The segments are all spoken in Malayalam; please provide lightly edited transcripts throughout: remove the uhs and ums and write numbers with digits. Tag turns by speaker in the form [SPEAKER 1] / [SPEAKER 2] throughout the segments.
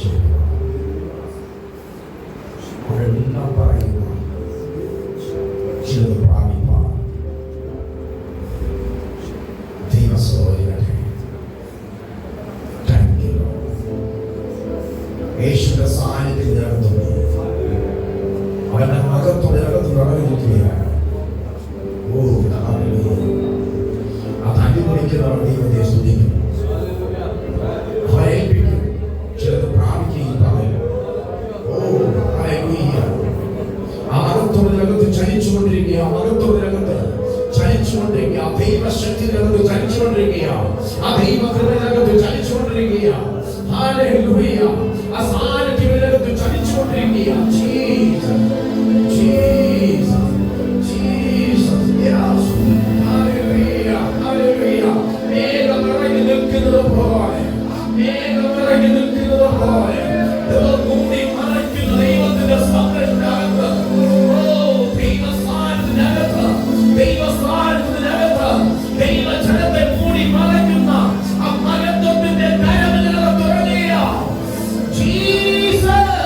[SPEAKER 1] ചെയ്യുക. അവരെല്ലാം പറയുക ചിലത് പ്രാപിപ്പാൻ ദൈവസഹോദരനെ. Thank you. യേശുവിന്റെ സാന്നിധ്യം നിറഞ്ഞു അവന്റെ അകത്തോടകത്ത് നിറഞ്ഞിരിക്കുകയാണ്. ഓ അത് അനുഭവിക്കുന്നവർ ദൈവത്തെ സ്തുതിക്കുന്നു. ഭയപ്പിക്കും, ചിലത് പ്രാപിക്കുകയും പറയും. ഓ ആ അകത്തോടകത്ത് ചലിച്ചുകൊണ്ടിരിക്കുക, അകത്തോടകത്ത് ചലിച്ചുകൊണ്ടിരിക്കുക, ദൈവശക്തിയിലകത്ത് ചലിച്ചുകൊണ്ടിരിക്കുക, ആ ദൈവകൃപയിലകത്ത് ചലിച്ചുകൊണ്ടിരിക്കുക. ഹല്ലേലൂയ. ആ സാന്നിധ്യത്തിലകത്ത് ചലിച്ചുകൊണ്ടിരിക്കുക. Jesus Jesus Jesus yes. ഹല്ലേലൂയ ഹല്ലേലൂയ. മേഘം നിറഞ്ഞു നിൽക്കുന്നത് പോലെ, മേഘം നിറഞ്ഞു നിൽക്കുന്നത് പോലെ മൂടി മറയ്ക്കുന്ന ദൈവത്തിന്റെ സംരക്ഷണകത്ത്, ദൈവസ്ഥാനത്തിനകത്ത്, ദൈവസ്ഥാനത്തിനകത്ത് ദൈവജനത്തെ മൂടി മറയ്ക്കുന്ന ആ മഹത്വത്തിന്റെ കരവിനകത്ത് തുറന്നിയ ജീസസ്.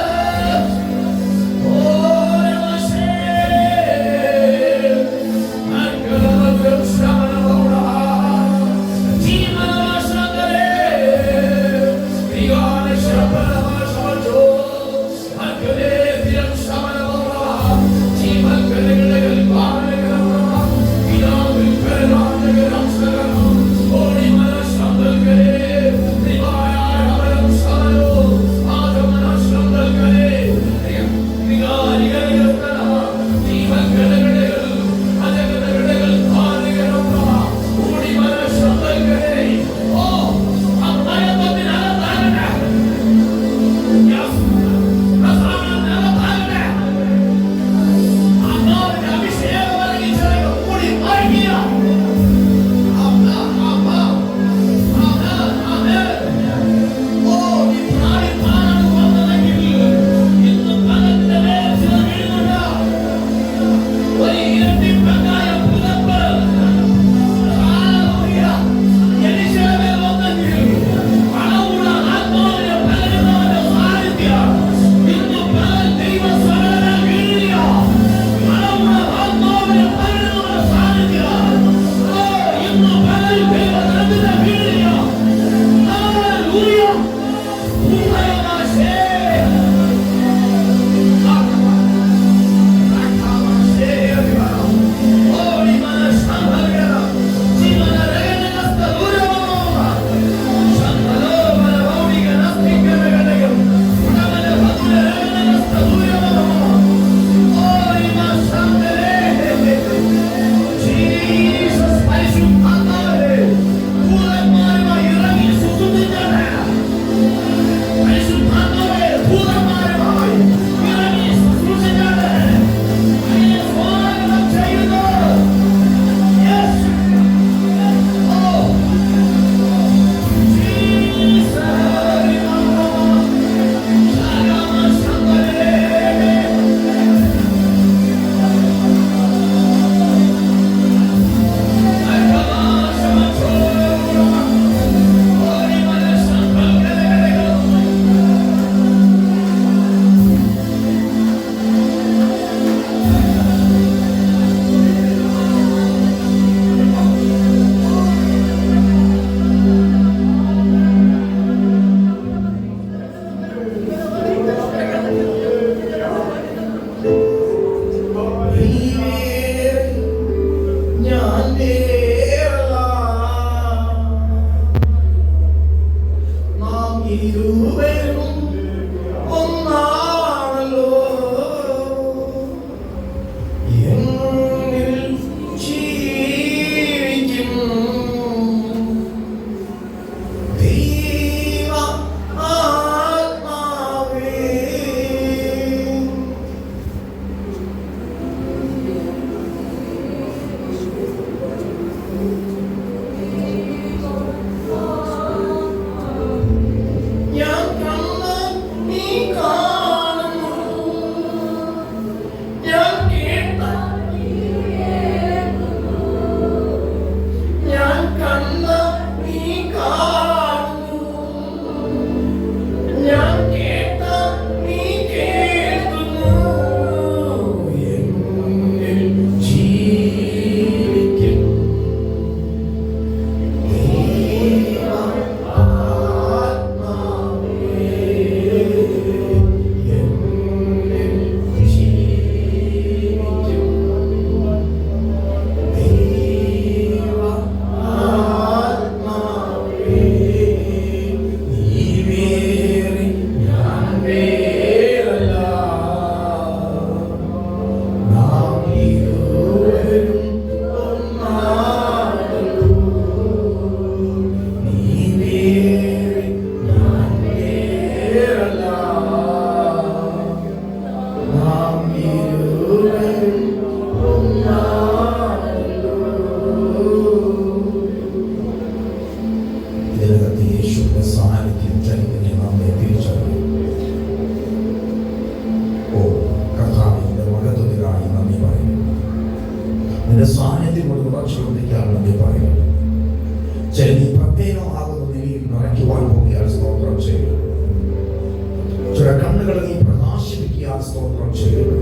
[SPEAKER 1] ആശീർവദിക്കാൻ സ്തോത്രം ചെയ്യുന്നു.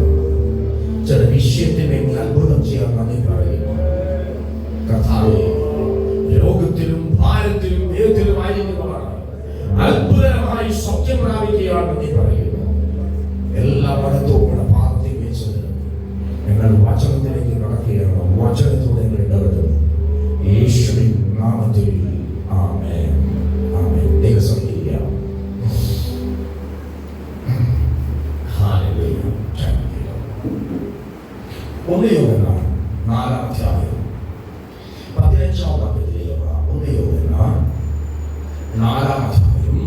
[SPEAKER 1] ചില വിഷയത്തിന് അത്ഭുതം ചെയ്യാൻ നന്ദി പറയുന്നു. കർത്താവേ, രോഗത്തിലും ഭാരത്തിലും വേദനയിലുമായിരിക്കുന്നവർ അത്ഭുതമായി സൗഖ്യം പ്രാപിക്കുകയാണ് നന്ദി പറയുന്നു. എല്ലാ മതത്തോടെ പാദത്തിൽ വെച്ചത് ഞങ്ങൾ വചനത്തിലേക്ക് കടക്കുകയാണ്. വചനത്തോടെ ഞങ്ങൾ ഇടപെടുന്നു. യേശുവിൻ നാമത്തിൽ ആമേൻ. ആമേൻ. ദൈവസന്നിധിയില്ല. ഹല്ലേലൂയ. ഒന്ന് യോഹന്നാൻ 4-ാം അധ്യായം 15-ാം വാക്യത്തിലേക്ക്. ഒന്ന് യോഹന്നാൻ 4-ാം അധ്യായം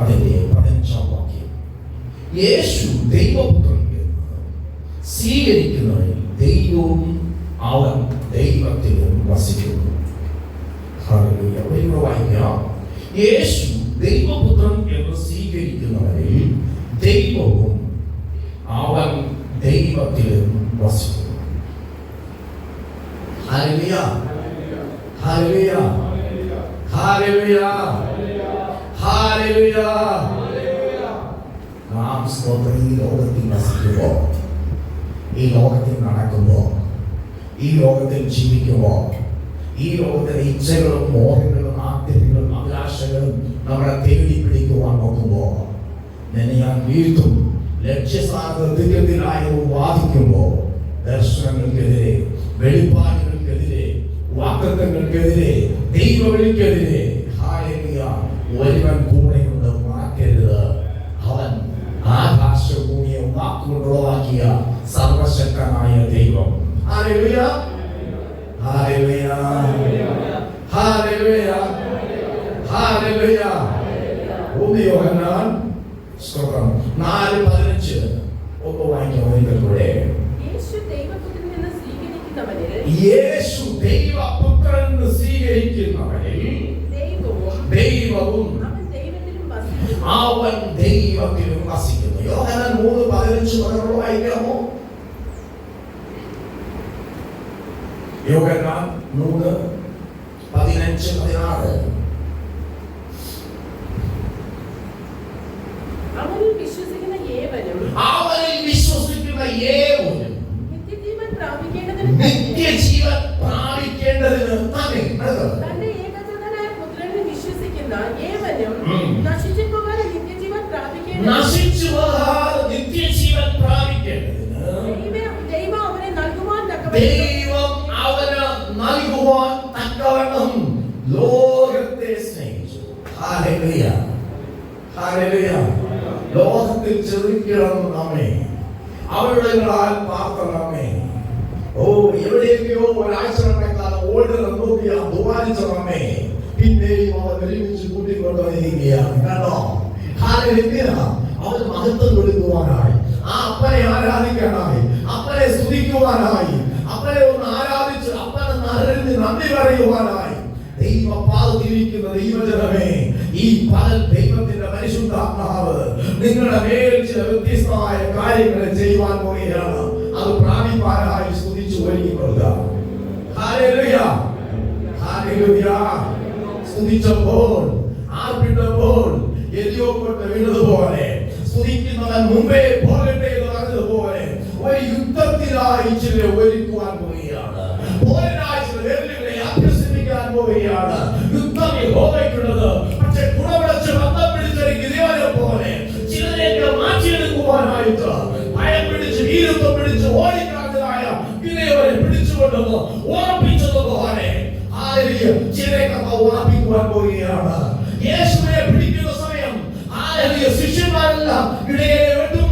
[SPEAKER 1] അതിന്റെ 15-ാം വാക്യം. യേശു ദൈവപുത്രൻ എന്ന് സ്വീകരിക്കുന്നവരിൽ ദൈവവും അവൻ ദൈവത്തിലും വസിക്കുന്നു. ഹല്ലേലൂയ. ഒരിക്കൽ വായിക്കാം. യേശു ദൈവപുത്രൻ എന്ന് സ്വീകരിക്കുന്നവരിൽ ദൈവവും അവൻ ദൈവത്തിലും വസിക്കുന്നു. ഹല്ലേലൂയ. ഹല്ലേലൂയ. ഹല്ലേലൂയ. ഹല്ലേലൂയ. നാം സ്തോത്രം ഈ ലോകത്തിൽ വസിക്കുമ്പോൾ, ഈ ലോകത്തിൽ നടക്കുമ്പോൾ, ഈ ലോകത്തിൽ ജീവിക്കുമ്പോൾ, ഈ ലോകത്തിലെ ഇച്ഛകളും മോഹങ്ങളും ആഗ്രഹങ്ങളും അഭിലാഷങ്ങളും നമ്മളെ തേടി പിടിക്കുവാൻ നോക്കുമ്പോൾ നിന്നെ ഞാൻ വീഴ്ത്തും. ലക്ഷ്യസ്ഥാനത്തിനായി വാദിക്കുമ്പോൾ ദർശനങ്ങൾക്കെതിരെ, വെളിപ്പാടുകൾക്കെതിരെ, വാഗ്ദത്തങ്ങൾക്കെതിരെ, ദൈവവിളിക്കെതിരെ ഹല്ലേലൂയ ഒരുവൻ കൂടെയുണ്ട്, മാറ്റരുത്. അവൻ ആകാശഭൂമിയെ വാക്കുകൊണ്ടുള്ളതാക്കിയ സർവശക്തനായ ദൈവം. ഹല്ലേലൂയ. ഹല്ലേലൂയ. ഹല്ലേലൂയ. ഹല്ലേലൂയ. ഒന്ന് യോഹന്നാൻ സ്തോത്രം 4:15 ഒന്ന് വായിക്കാം ഒരിക്കൽ കൂടെ.
[SPEAKER 2] യേശു ദൈവപുത്രൻ എന്ന് സ്വീകരിക്കുന്നവരിൽ
[SPEAKER 1] ദൈവവും അവൻ ദൈവത്തിലും വസിക്കുന്നു. യോഹന്നാൻ 3:15 വായിക്കാമോ? യോഹന്നാൻ 3:15-16.
[SPEAKER 2] അവനിൽ വിശ്വസിക്കുന്ന ഏവനും നിത്യജീവൻ പ്രാപിക്കേണ്ടതിന് തന്റെ ഏകജാതനായ പുത്രനിൽ വിശ്വസിക്കുന്ന ഏവനും നശിച്ചു പോകാതെ നിത്യജീവൻ പ്രാപിക്കേണ്ടതിന് ദൈവം അവനെ നൽകുവാൻ തക്കവണ്ണം ലോകത്തെ സ്നേഹിച്ചു. ഹല്ലേലൂയ. ഹല്ലേലൂയ. ലോകത്തിൽ ചെറുക്കിടന്നു നമ്മെ അവരുടെ പാർത്ത നമ്മെ എവിടെയൊക്കെയോ ഒരാഴ്ചക്കാലം ഓടുന്ന നോക്കിയ അധ്വാനിച്ച നമ്മെ പിന്നെയും അവർ ഒരുമിച്ച് കൂട്ടിക്കൊണ്ടുവരികയാണ്. കണ്ടോ? ഹല്ലേലൂയ. അവന് മഹത്വം കൊടുക്കുവാനായി, ആ അപ്പനെ ആരാധിക്കാനായി, അപ്പനെ സ്തുതിക്കുവാനായി, അപ്പനെ ഒന്ന് ആരാധിച്ച് അപ്പനെ നന്ദി പറയുവാനായി ദൈവപാദത്തിരിക്കുന്ന ദൈവജനമേ, ഈ പകൽ ദൈവത്തിന്റെ പരിശുദ്ധാത്മാവ് നിങ്ങളുടെ മേൽ ചില വ്യത്യസ്തമായ കാര്യങ്ങൾ ചെയ്യുവാൻ പോവുകയാണ്. അത് പ്രാപിപ്പാനായി സ്തുതിച്ചു ഒരുങ്ങിക്കൊള്ളുക. ഹല്ലേലൂയ. ഹല്ലേലൂയ. സ്തുതിച്ചപ്പോൾ, ആർപ്പിട്ടപ്പോൾ എരിയോക്കൊണ്ട് വീണതുപോലെ, സ്തുതിക്കുന്നവൻ മുമ്പേ പോകട്ടെ എന്ന് പറഞ്ഞതുപോലെ ഒരു യുദ്ധത്തിനായി ചില ഒരുക്കുവാൻ പോവുകയാണ്. പോരായി ചില വെല്ലുവിളികളെ അഭ്യസിപ്പിക്കാൻ പോവുകയാണ്. യുദ്ധം യഹോവയ്ക്കുള്ളത്. പക്ഷെ കുടവളച്ച് ബന്ധം പിടിച്ചൊരു ഗിദെയോനെ പോലെ ചിലരെയൊക്കെ മാറ്റിയെടുക്കുവാനായിട്ട് ഭയം പിടിച്ച്, വീരത്വം പിടിച്ച് ഓടിക്കാത്തതായ ഗിദെയോനെ പിടിച്ചുകൊണ്ടത് ഉറപ്പിച്ചതുപോലെ ചിലരെയൊക്കെ ഉറപ്പിക്കുവാൻ പോവുകയാണ്. യേശുവിനെ പിടിക്കുന്ന സമയം ശിഷ്യന്മാരെല്ലാം ഇടയെ വെട്ടും,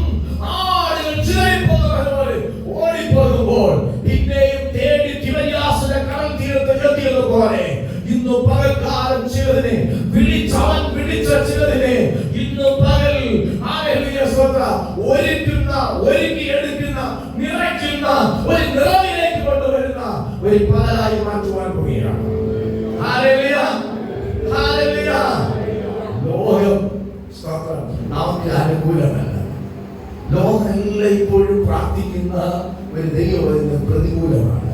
[SPEAKER 2] ആടുകൾ ചിതറിപ്പോകുന്നതുപോലെ ഓടിപ്പോകുമ്പോൾ പിന്നെയും തേടി തിബര്യാസിന്റെ കടൽ തീരത്ത് എത്തിയതുപോലെ ഇന്ന് പകൽക്കാലം ചിലതിനെ വിളിച്ചവൻ വിളിച്ച ചിലതിനെ ഇന്ന് പകൽ ഒരുക്കിയെടുക്കുന്ന, നിറയ്ക്കുന്ന ഒരു നിറവിലേക്ക് കൊണ്ടുവരുന്ന ഒരു പകലായി മാറ്റുവാൻ പോവുകയാണ്. ഹല്ലേലൂയ. ഹല്ലേലൂയ. ലോകം നമുക്ക് അനുകൂലമല്ല. ലോകമെല്ലാം ഇപ്പോഴും പ്രാർത്ഥിക്കുന്ന ഒരു ദൈവത്തിന് പ്രതികൂലമാണ്.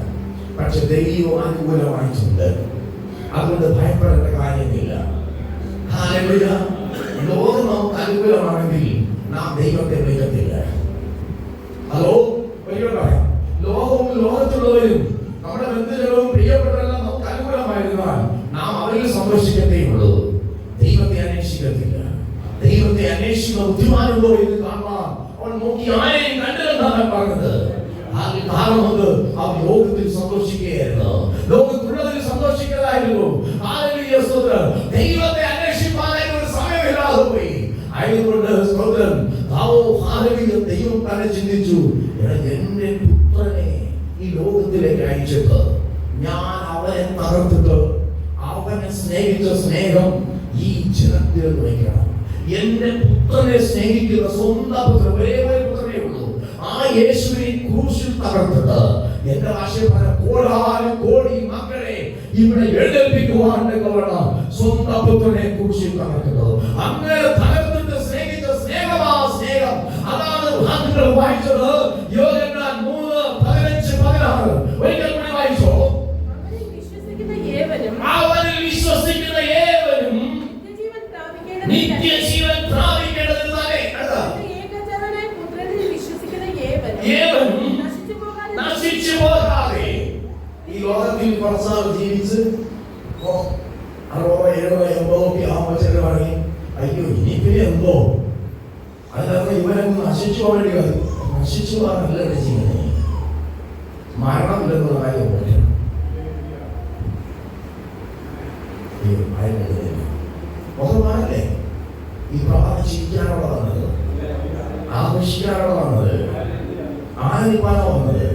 [SPEAKER 2] പക്ഷെ ദൈവം അനുകൂലമായിട്ടുണ്ട്. അതുകൊണ്ട് ഭയപ്പെടേണ്ട കാര്യമില്ല. ഹല്ലേലൂയ. ലോകം നമുക്ക് അനുകൂലമാണെങ്കിൽ
[SPEAKER 1] നാം ദൈവത്തെ വിളിക്കത്തില്ല. ഹലോ, ഒരിക്കലും പറയാം, ലോകവും ലോകത്തുള്ളവരും നമ്മുടെ ബന്ധുജനവും പ്രിയപ്പെട്ടവരെല്ലാം നമുക്ക് അനുകൂലമായിരുന്നാൽ നാം അവരിൽ സന്തോഷിക്കത്തേയുള്ളൂ. ദൈവത്തെ അന്വേഷിക്കത്തില്ല. ദൈവത്തെ അന്വേഷിക്കുന്ന ബുദ്ധിമാനുണ്ടോ എന്ന് കാണാൻ അവൻ നോക്കി ആരെയും കണ്ടില്ലെന്നാണ് പറഞ്ഞത്. കാരണം അവൻ ലോകത്തിൽ സന്തോഷിക്കുകയായിരുന്നു, ലോകത്തുള്ളതിൽ സന്തോഷിക്കലായിരുന്നു. ദൈവത്തെ അന്വേഷിക്കാനായിട്ട് ഒരു സമയമില്ലാതെ പോയി. ആയതുകൊണ്ട് സ്തോത്രം, ദൈവം തന്നെ ചിന്തിച്ചു, എന്റെ പുത്രനെ ഈ ലോകത്തിലേക്ക് അയച്ചിട്ട് ഞാൻ അവനെ തകർത്തിട്ട് അവനെ സ്നേഹിച്ച സ്നേഹം ഈ ജനത്തിൽ വയ്ക്കണം. എന്റെ പുത്രനെ സ്നേഹിക്കുന്ന സ്വന്തം പുത്രൻ, ഒരേ ഒരു പുത്രനേ ഉള്ളൂ, ആ യേശുവിനെ ക്രൂശിൽ തകർത്തിട്ട് എന്റെ ഭാഷയിൽ പറഞ്ഞ കോടി മക്കളെ ഇവിടെ എഴുന്നേൽപ്പിക്കുവാൻ സ്വന്തം പുത്രനെ ക്രൂശിൽ തകർക്കുന്നത്. അങ്ങനെ തകർത്തിട്ട് സ്നേഹിച്ച സ്നേഹമാ സ്നേഹം. അതാണ് വാക്കുകൾ വായിച്ചത്. യോഹന്നാൻ 3:15-16 ഒരിക്കൽ കൂടി വായിച്ചോ. അവനിൽ വിശ്വസിക്കുന്ന ഏവനും നിത്യജീവൻ പ്രാപിക്കേണ്ടതിനാലേ നശിച്ചു പോകാതെ. ഈ ലോകത്തിൽ കുറച്ചാൾ ജീവിച്ച് 60-70 ആവുമ്പോൾ ചില പറയും, അയ്യോ ഇനിയിപ്പോ എന്തോ, അതിനകത്ത് ഇവരൊന്നും നശിച്ചു പോകേണ്ടി വരും. നശിച്ചു പോകാനല്ല ജീവിതം, മരണമില്ലെന്നുള്ള കാര്യം പറയണം. ബഹുമാനല്ലേ ഈ പ്രഭാതം ചിരിക്കാനുള്ള വന്നത്, ആഘോഷിക്കാനുള്ള വന്നത്, ആനന്ദിപ്പാനോ വന്നത്.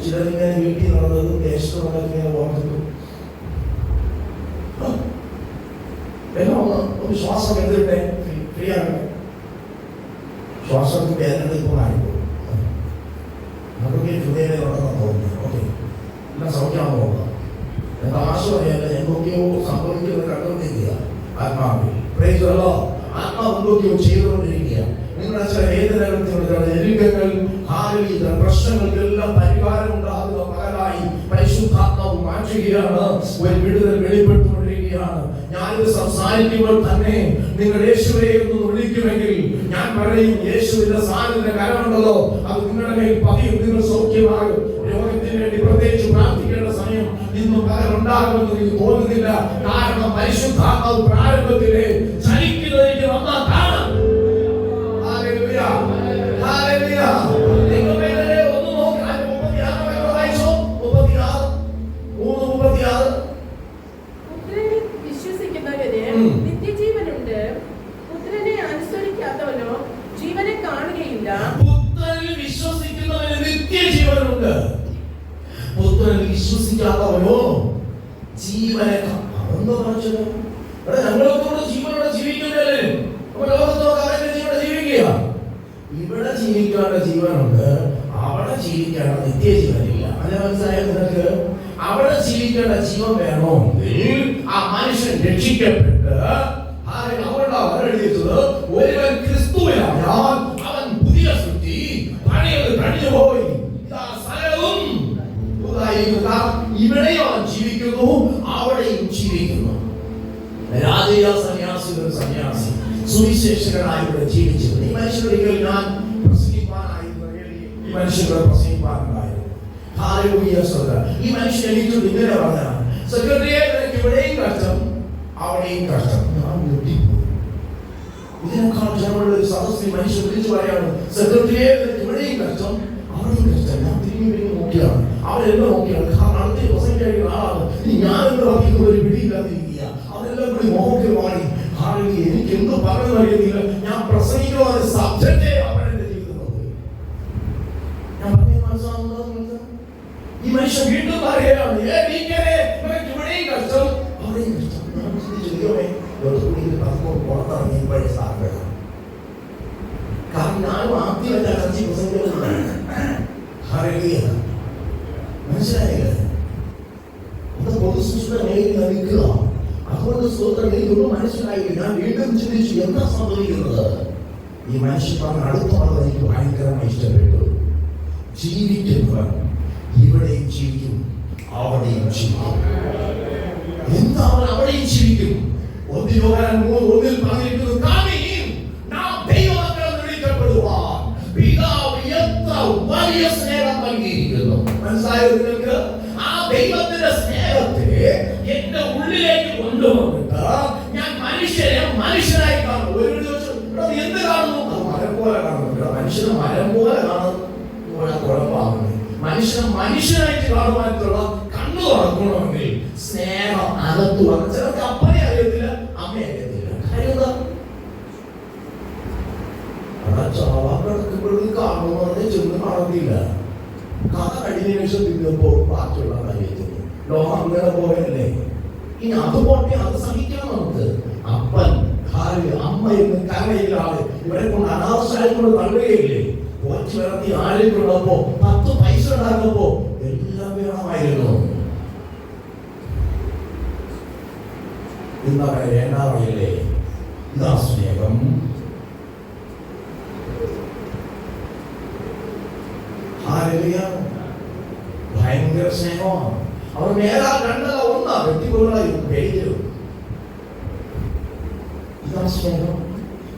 [SPEAKER 1] ചിലരിങ്ങനെ വീട്ടിൽ നടന്നത് ദേശത്തുള്ളതിങ്ങനെ ഓർത്തിട്ടു എല്ലാം ഒരു ശ്വാസം എടുത്തിട്ടെ ഫ്രീ ആകട്ടെ. ശ്വാസത്തിന്റെ വേദന ഇപ്പോൾ ആയിപ്പോ നമുക്ക് ഹൃദയം ഉണ്ടെന്ന് തോന്നുന്നു. ഓക്കെ, എല്ലാം സൗഖ്യമാണെന്ന് നോക്കാം. തമാശ പറയാല്ല, എന്തൊക്കെയോ സംഭവിക്കുന്നത് കണ്ടുകൊണ്ടിരിക്കുക. ആത്മാവിൽ ആത്മാവ് എന്തൊക്കെയോ ചെയ്തുകൊണ്ടിരിക്കുക. നിങ്ങളുടെ ചില വേദനകൾ, ഞെരുക്കങ്ങൾ, പ്രശ്നങ്ങൾക്കെല്ലാം പരിഹാരം ഉണ്ടാകുന്ന പകരായി പരിശുദ്ധാത്മാവ് മാറ്റുകയാണ്. ഒരു വിടുതൽ വെളിപ്പെട്ടുകൊണ്ടിരിക്കുകയാണ്. ഞാനിത് സംസാരിക്കുമ്പോൾ തന്നെ നിങ്ങൾ യേശുവെ ഒന്ന് വിളിക്കുമെങ്കിൽ ഞാൻ പറയും, യേശുവിന്റെ സാന്നിധ്യ കരമുണ്ടല്ലോ, അത് നിങ്ങളുടെ മേൽ പതിയും, നിങ്ങൾ സൗഖ്യമാകും. രോഗത്തിന് വേണ്ടി പ്രത്യേകിച്ച് പ്രാർത്ഥിക്കേണ്ട സമയം ഇന്നും പകലുണ്ടാകുമെന്ന് എനിക്ക് തോന്നുന്നില്ല. കാരണം പരിശുദ്ധാത്മാവ് പ്രാരംഭത്തിലെ ചലിക്കുന്നതിലേക്ക് വന്നാൽ കാണാം.
[SPEAKER 3] നിത്യജീവനുണ്ട്, പുത്രനെ അനുസരിക്കാത്തവനോ ജീവനെ കാണുകയില്ല.
[SPEAKER 1] പുത്രനിൽ വിശ്വസിക്കുന്നവന് നിത്യജീവനുണ്ട്, പുത്രനിൽ വിശ്വസിക്കാത്തവനോ ജീവനെ എന്തോ കാണിച്ചത്. ഞങ്ങളൊക്കെ ജീവനോടെ ജീവിക്കുന്നല്ലേ, ലോകത്തോടെ ജീവനെ ജീവിക്കുക. ഇവിടെ ജീവിക്കാനുള്ള ജീവനുണ്ട്, അവിടെ ജീവിക്കാനുള്ള നിത്യജീവനില്ല. അത് മനസ്സിലായത് നിനക്ക്? അവിടെ ജീവിക്കേണ്ട ജീവൻ വേണമെങ്കിൽ ആ മനുഷ്യൻ രക്ഷിക്കപ്പെട്ട് ഒരുവൻ ക്രിസ്തുവിലായാൽ അവൻ പുതിയ സൃഷ്ടി, പഴയത് കഴിഞ്ഞുപോയി, സകലവും പുതുതായിരിക്കുക. ഇവിടെയും അവൻ ജീവിക്കുന്നു, അവിടെയും ജീവിക്കുന്നു. രാജീയ സന്യാസികൾ സന്യാസി സുവിശേഷകനായി ഇവിടെ ജീവിച്ചിരുന്നു. ഈ മനുഷ്യരൊരിക്കൽ ഞാൻ പ്രസംഗിപ്പാനായിരുന്നു, ഈ മനുഷ്യരുടെ പ്രസംഗിപ്പാനുണ്ടായിരുന്നു. ഈ മനുഷ്യൻ എനിക്ക് ഇങ്ങനെ പറഞ്ഞാണ്, സെക്രട്ടറിയേറ്റ് ഇവിടെയും കഷ്ടം അവിടെയും കഷ്ടം. ഞാൻ ഞെട്ടിപ്പോയി. ഇതിനേക്കാൾ ജനമുള്ള ഒരു സദസ്സിൽ മനുഷ്യൻ വിളിച്ചു പറയാണ്, സെക്രട്ടറിയേറ്റ് ഇവിടെയും കഷ്ടം അവിടെയും കഷ്ടം. ഞാൻ തിരിഞ്ഞു നോക്കിയാണ്, അവരെല്ലാം നോക്കിയാണ്. കാരണം അടുത്ത പ്രസംഗിക്കുന്ന ആളാണ്. ഇനി ഞാനെന്ന് പറയുന്ന ഒരു പിടിയില്ലാതിരിക്കുക. അവരെല്ലാം കൂടി മോഹത്തിൽ മാറി. എനിക്ക് എന്ത് പറഞ്ഞു അറിയുന്നില്ല. ഞാൻ പ്രസംഗിക്കുന്ന സബ്ജക്റ്റേ അവരുടെ ജീവിതത്തിൽ ഞാൻ പറഞ്ഞ മനസ്സിലാവുന്നത്. ഈ മനുഷ്യൻ വീണ്ടും പറയുകയാണ്, ഇവിടെയും കഷ്ടം അവിടെയും കഷ്ടം. പുറത്തിറങ്ങി പഴയ സ്ഥാപനം. കാരണം ഞാനും ആദ്യമായിട്ട് അടച്ചി പ്രസംഗിക്കുന്നത് മനസ്സിലായില്ല. അത് പൊതുസൂക്ഷ്മ മേഖല നിൽക്കുക. അതുകൊണ്ട് സ്വന്തം എനിക്കൊന്നും മനസ്സിലായില്ല. ഞാൻ വീണ്ടും ചിന്തിച്ചു, എന്താ സംഭവിക്കുന്നത്? ഈ മനുഷ്യൻ പറഞ്ഞ അടുത്ത ഭാഗം എനിക്ക് ഭയങ്കരമായി ഇഷ്ടപ്പെട്ടു. ജീവിക്കുന്നവർ ഇവിടെയും ജീവിക്കും, അവിടെയും ജീവിക്കും. എന്താ അവർ അവിടെയും ജീവിക്കും? 1 യോഹന്നാൻ 3:1 പറഞ്ഞിരിക്കുന്നു, നാം ദൈവമക്കളെന്ന് വിളിക്കപ്പെടും.
[SPEAKER 2] മനുഷ്യനെ മരം പോലെ കാണും കുഴപ്പമാകുന്നത്. മനുഷ്യനെ മനുഷ്യനായിട്ട് കാണുവാനുള്ള കണ്ണു തുറക്കണമെങ്കിൽ സ്നേഹം അകത്തു വരണം. ചിലർക്ക് അപ്പനെ അറിയത്തില്ല, അമ്മയെ അറിയത്തില്ല. കാര്യം കാണുമെന്ന് ചെന്ന് കാണത്തില്ല. കഥ കഴിഞ്ഞ ശേഷം തിന്നുമ്പോ ബാക്കിയുള്ള കാര്യത്തിന് ലോകം അങ്ങനെ പോയല്ലേ. ഇനി അത് പോട്ടെ, അത് സഹിക്കണം നമുക്ക്. അപ്പൻ ഭാര്യ അമ്മ എന്ന് കരയിലാണ് ഇവരെ കൊണ്ട് അനാവശ്യമായിക്കൊണ്ട് തള്ളുകയില്ലേ. കുറച്ച് വിളത്തി ആരെയുള്ളപ്പോ 10 പൈസ ഉണ്ടാക്കുമ്പോ എല്ലാം വേണമായിരുന്നു. ഇന്നാ വേണ്ടാറില്ലേ? ഇതാ സ്നേഹം. ഭയങ്കര സ്നേഹമാണ്. അവർ നേരാ കണ്ടല്ല ഒന്നാ വ്യക്തികളായി പേരും. ഇതാ സ്നേഹം.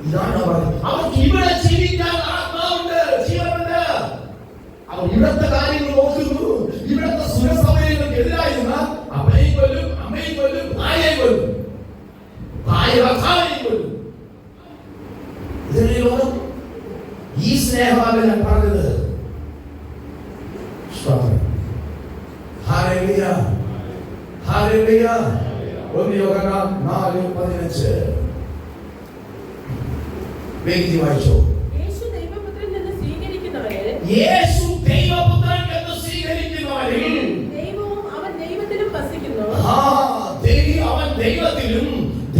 [SPEAKER 2] ഇതാണ് പറഞ്ഞത്. അവർക്ക് ഇവിടെ ജീവിക്കാൻ ആത്മാവുണ്ട്, ജീവനുണ്ട്. അവർ ഇവിടുത്തെ കാര്യങ്ങൾ നോക്കുന്നു. ഇവിടുത്തെ സുഖസൗകര്യങ്ങൾക്ക് എതിരായിരുന്ന അപ്പനെയും കൊല്ലും, അമ്മയും കൊല്ലും, ഭാര്യയും കൊല്ലും, ഭാര്യ ഭർത്താവിനെയും കൊല്ലും. ഇതല്ലേ ലോകം. ഈ സ്നേഹമാണ് ഞാൻ പറഞ്ഞത്. Hallelujah, hallelujah. 1 യോഹന്നാൻ 4:15 വേഗത്തിൽ വായിച്ചോ.
[SPEAKER 3] യേശു ദൈവപുത്രൻ എന്ന് സ്വീകരിക്കുന്നവരെ ദൈവവും അവൻ ദൈവത്തിലും വസിക്കുന്നു.
[SPEAKER 2] അവൻ ദൈവത്തിലും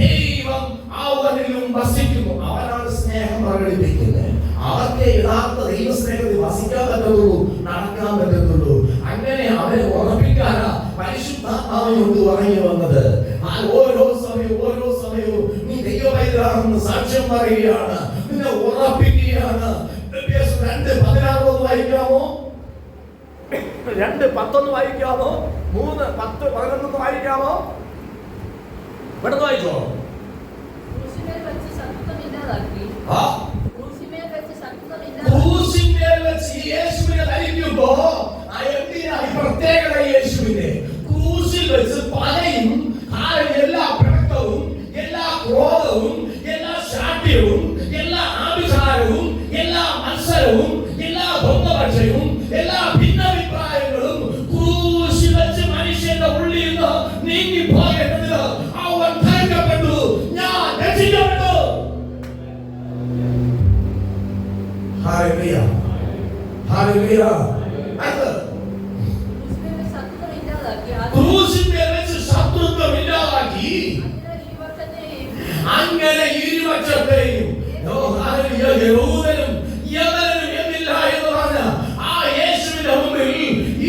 [SPEAKER 2] ദൈവം അവനിലും വസിക്കുന്നു. അവനാണ് സ്നേഹം പ്രകടിപ്പിക്കുന്നത്. അവർക്ക് യഥാർത്ഥ ദൈവസ്നേഹത്തിൽ വസിക്കാൻ പറ്റുള്ളൂ, നടക്കാൻ പറ്റുള്ളൂ. അങ്ങനെ അവരെ ഉറപ്പിക്കാനാ പരിശുദ്ധാത്മാവിനോട് പറഞ്ഞു വന്നത്. ഓരോ സമയവും നീ ദൈവപൈതലാണെന്ന് സാക്ഷ്യം പറയുകയാണ്, നിന്നെ ഉറപ്പിക്കുകയാണ്. 2:16 വായിക്കാമോ? 2:11 വായിക്കാമോ? 3:10-11 വായിക്കാമോ? പെട്ടെന്ന് വായിച്ചോ. ക്രൂശിന്മേൽ വെച്ച് യേശുവിനെ ധരിക്കുമ്പോ പ്രത്യേകത യേശുവിനെ ക്രൂശിൽ വെച്ച് പലയും എല്ലാ പിണക്കവും, എല്ലാ ക്രോധവും, എല്ലാ ശാഠ്യവും, എല്ലാ ആഭിചാരവും, എല്ലാ മത്സരവും, എല്ലാ ബന്ധപക്ഷവും, എല്ലാ ഭിന്നാഭിപ്രായങ്ങളും ക്രൂശിൽ വെച്ച് മനുഷ്യന്റെ ഉള്ളിൽ നിന്ന് നീങ്ങിപ്പോകേണ്ടത് അവൻ ധരിക്കപ്പെട്ടു. ഞാൻ രക്ഷിക്കപ്പെട്ടു. Hallelujah, hallelujah. ക്രൂശിന്മേൽ വെച്ച് ശത്രുത്വം ഇല്ലാതാക്കി അങ്ങനെ ഇരുപക്ഷത്തെയും യഹൂദനും യവനനും എന്നില്ല എന്ന് പറഞ്ഞ ആ യേശുവിന്റെ മുമ്പിൽ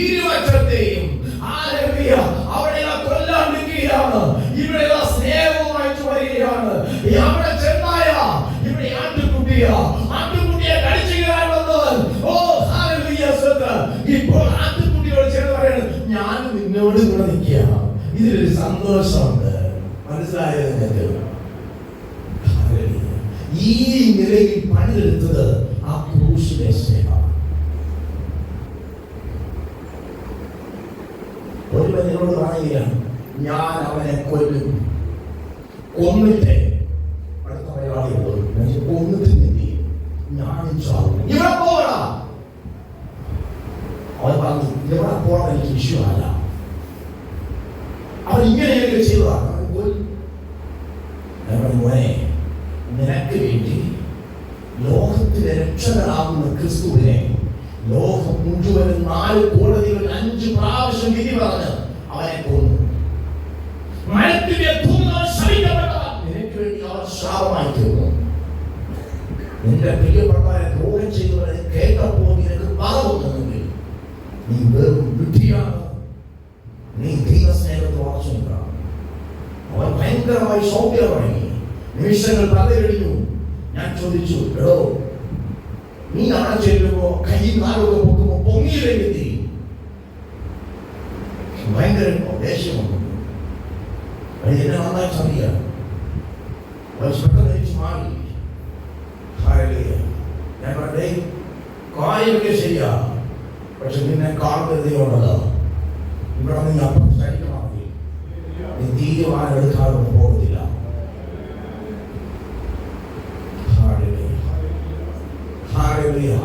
[SPEAKER 2] ഇരുപക്ഷത്തെയും അവിടെ കൊല്ലാൻ നിൽക്കുകയാണ്. ഇവിടെ സ്നേഹവുമായിട്ട് വരികയാണ്. അവിടെ ചെന്നായ ഇവിടെ ആട്ടുകുട്ടിയെ കടിച്ചു കയറാൻ വന്നവൻ. ഓ ഹല്ലേലൂയ. ഇപ്പോൾ ആട്ടുകുട്ടിയോട് ചേർന്ന് പറയുന്നത്, ഞാൻ നിന്നോട് കൂടെ നിൽക്കുക. ഇതിലൊരു സന്തോഷമുണ്ട്. മനസ്സിലായോ നിങ്ങൾക്ക്? ഈ നിലയിൽ പണിതെടുത്തത് ആ ക്രൂശിലെ സ്നേഹമാണ്. ഒരുവൻ എന്നോട് പറയുകയാണ്, ഞാൻ അവനെ കൊല്ലും, കൊന്നിട്ട് അടുത്ത പരിപാടി കൊന്നിട്ട് ഞാനും ചാവും. ഇവിടെ പോകണ അവൻ പറഞ്ഞു, ഇവിടെ പോകണം എനിക്ക് വിഷയമല്ല. അവൻ ഇങ്ങനെയൊക്കെ ചെയ്തതാണ്. മോനെ, നിനക്ക് വേണ്ടി ലോകത്തിലെ രക്ഷകനാകുന്ന ക്രിസ്തുവിനെ ലോകം മുഴുവനും 4 കോടതികൾ 5 പ്രാവശ്യം വിധി പറഞ്ഞ് അവനെ കൊന്നു. മരത്തിന്റെ തൂങ്ങാൻ ശപിക്കപ്പെട്ടവൻ നിനക്ക് വേണ്ടി അവൻ ശാപമായി തീർന്നു. നിന്റെ പ്രിയപ്പെട്ടവരെ ദ്രോഹം ചെയ്തവരെ കേട്ടപ്പോൾ നിനക്ക് പാപമൊന്നുമില്ല. നീ വെറും വിഡ്ഢിയാണ്. നീ ദൈവസ്നേഹത്തെ ഉറച്ചു നിൽക്കണം. അവൻ ഭയങ്കരമായി സൗഖ്യം തുടങ്ങി. നിമിഷങ്ങൾ പലകഴിഞ്ഞു. ഞാൻ ചോദിച്ചു, എടോ നീ അവിടെ ചെല്ലുമ്പോ കൈ നാലൊക്കെ പൊക്കുമ്പോ പൊങ്ങിയിലെത്തി. ഭയങ്കര ദേഷ്യം വന്നു. എന്നെ നന്നായി അറിയാം. മാറി. ഞാൻ പറഞ്ഞേ, കാര്യമൊക്കെ ശരിയാ, പക്ഷെ നിന്നെ കാണുന്നതേയുള്ളത് ഇവിടെ നീ അപ്പം കഴിക്കണമെങ്കിൽ നീ തീരുമാനം എടുക്കാതെ പോകത്തില്ല. ഹല്ലേലൂയ. ഹല്ലേലൂയ.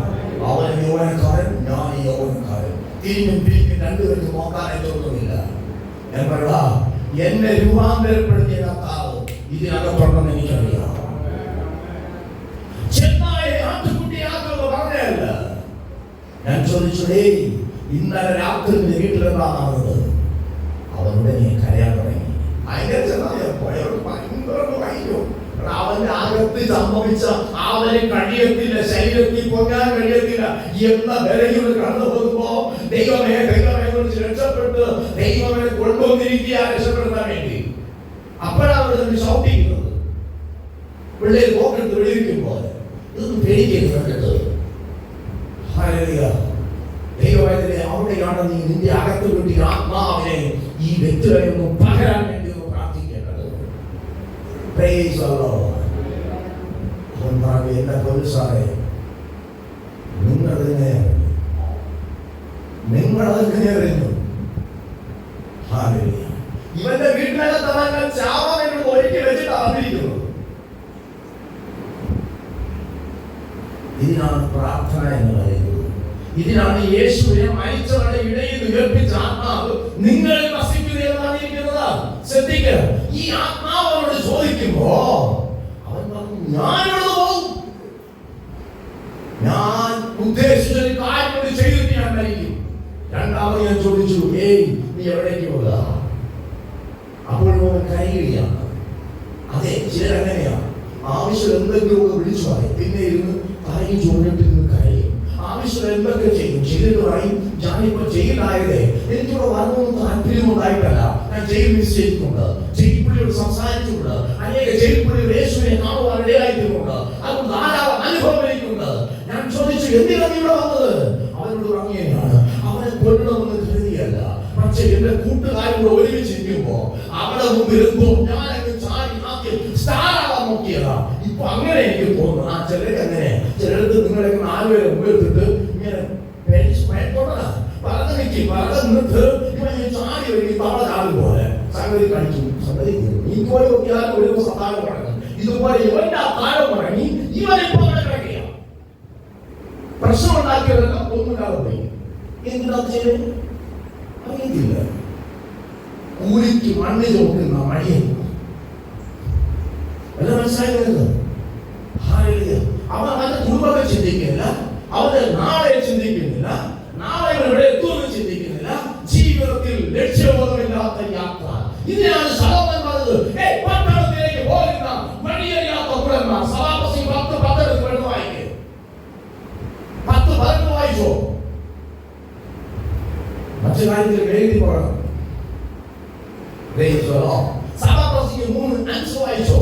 [SPEAKER 2] അവൻ യൗവനക്കാരൻ, ഞാൻ യൗവനക്കാരൻ. തിരിഞ്ഞും പിരിഞ്ഞും രണ്ടുപേർക്ക് നോക്കാനായിട്ടൊന്നുമില്ല. ഞാൻ പറയാ, എന്നെ രൂപാന്തരപ്പെടുത്തിയ കർത്താവ് ഇതിനകത്തുണ്ടെന്ന് എനിക്കറിയാം. ചെന്നായി ആട്ടുകുട്ടിയാക്കുമെന്ന് പറഞ്ഞല്ല. ഞാൻ ചോദിച്ചു, ഇന്നലെ രാത്രി വീട്ടിലെന്താണത്? അവനുടനെ കരയാൻ തുടങ്ങി. അതിന്റെ അവന്റെ അകത്ത് സംഭവിച്ച അവന് കഴിയത്തില്ല, ശരീരത്തിൽ പൊങ്ങാൻ കഴിയത്തില്ല എന്ന വിലയിൽ കടന്നു പോകുമ്പോ ദൈവമേ വിളിച്ച് രക്ഷപ്പെട്ട് ദൈവമേ കൊണ്ടുവന്നിരിക്കുക രക്ഷപ്പെടുത്താൻ വേണ്ടി. അപ്പോഴാണ് ഷൗട്ട് ചെയ്യുന്നത്. പിള്ളേർ പോക്കെടുത്ത് വെളിയിരിക്കുമ്പോൾ ഇതൊന്നും പേടിക്കരുത്. ദൈവവേദന അവിടെയാണ് നീ നിന്റെ അകത്ത് കിട്ടിയ ആത്മാവിനെ ഈ വ്യക്തികളെ ഒന്ന് പകരാൻ വേണ്ടി ഒന്ന് പ്രാർത്ഥിക്കേണ്ടത്. അവൻ പറഞ്ഞു, എന്റെ പോലീസാറെ, നിങ്ങളെങ്ങനെ അറിഞ്ഞു? ഇവന്റെ വീട്ടിനകത്ത് ചാവാൻ ഒരുക്കി വെച്ചിട്ട് അറിഞ്ഞിരിക്കുന്നു. ഇതിനാണ് പ്രാർത്ഥന എന്ന് പറയുന്നത്. ഇതിനാണ് യേശുവിനെ മരിച്ചവരുടെ ഇടയിൽ ഉയർപ്പിച്ച ആത്മാവ് നിങ്ങളിൽ വസിക്കുകയെന്ന് പറഞ്ഞിരിക്കുന്നത്. ശ്രദ്ധിക്കുക, ഈ ആത്മാവ് അവനോട് ചോദിക്കുമ്പോ അവൻ പറഞ്ഞു, ഞാനിവിടെ പോകും, ഞാൻ ഉദ്ദേശിച്ച ഒരു കാര്യം ചെയ്തിട്ട് ഞാൻ മരിക്കും. രണ്ടാമത് ഞാൻ ചോദിച്ചു, നീ എവിടേക്ക് പോകുക? അപ്പോഴും അവൻ കരയുകയാണ്. അതെ, ചിലരങ്ങനെയാണ്. ആവശ്യം എന്തെങ്കിലും വിളിച്ചു പറയും, പിന്നെ ഇരുന്ന് കരയും ചോദിച്ചിട്ട് കരയും. ആവശ്യം എന്തൊക്കെ ചെയ്യും, ചെയ്തിട്ട് പറയും, ഞാനിപ്പോ ജയിലായതേ എനിക്കിവിടെ വരണമെന്ന് താല്പര്യമുണ്ടായിട്ടല്ല, ഞാൻ ജയിൽ നിശ്ചയിച്ചിട്ടുണ്ട്, ജയിൽ പുള്ളിയോട് സംസാരിച്ചിട്ടുണ്ട്, അനേക ജയിൽ പുള്ളികൾ യേശുവിനെ കാണുവാൻ ഇടയായിട്ടുണ്ട്, അതുകൊണ്ട് ധാരാളം അനുഭവം എനിക്കുണ്ട്. ഞാൻ ചോദിച്ചു, എന്തിനാണ് ഇവിടെ വന്നത്? അവനോട് പറഞ്ഞതാണ്, അവനെ കൊല്ലണമെന്ന് കരുതിയല്ല, പക്ഷെ എന്റെ കൂട്ടുകാരോട് ഒരുമിച്ചിരിക്കുമ്പോ അവിടെ മുമ്പിരുമ്പോ ഞാനങ്ങ് ചാടി ആദ്യം സ്റ്റാറാവാൻ നോക്കിയതാ. ഇപ്പൊ അങ്ങനെ എനിക്ക് തോന്നുന്നു. ചിലർക്ക് അങ്ങനെ, ചിലർക്ക് നിങ്ങളൊക്കെ 4 പേരെ മുമ്പിലിട്ടിട്ട് ഇങ്ങനെ പറഞ്ഞു നിൽക്കും, പറഞ്ഞു നിന്നിട്ട് ഇവൻ ചാടി വരും, തവള ചാടി പോലെ സംഗതി കഴിച്ചു. സംഗതി ഇതുപോലെ നോക്കിയാലും ഒരു ദിവസം താഴെ പറഞ്ഞു, ഇതുപോലെ ഇവന്റെ ആ താഴെ പറഞ്ഞു, ഇവൻ ഇപ്പൊ അവിടെ കിടക്കുക. പ്രശ്നം ഉണ്ടാക്കിയവരെല്ലാം ഒന്നുമില്ലാതെ പോയി. എന്തിനാ ചെയ്ത് അറിയത്തില്ല. കൂലിക്ക് മണ്ണ് ചോക്കുന്ന മടിയും എല്ലാം മനസ്സിലായി വരുന്നത്. അവൻ അവന്റെ കുടുംബത്തെ ചിന്തിക്കുന്നില്ല, അവന്റെ നാളെ ചിന്തിക്കുന്നില്ല, നാളെ ഇവിടെ എത്തുമെന്ന് ചിന്തിക്കുന്നില്ല. ജീവിതത്തിൽ ലക്ഷ്യബോധമില്ലാത്ത യാത്ര. ഇതിനാണ് ശലോമോൻ പറഞ്ഞത്, പട്ടണത്തിലേക്ക് പോകുന്ന വഴിയറിയാത്ത കുടന്മാർ. സഭാപതി 10 വെള്ളം വായിക്കേ, 10 വായിച്ചോ. മറ്റു കാര്യത്തിൽ എഴുതി പോകണം. സഭാപതിക്ക് 3-5 വായിച്ചോ.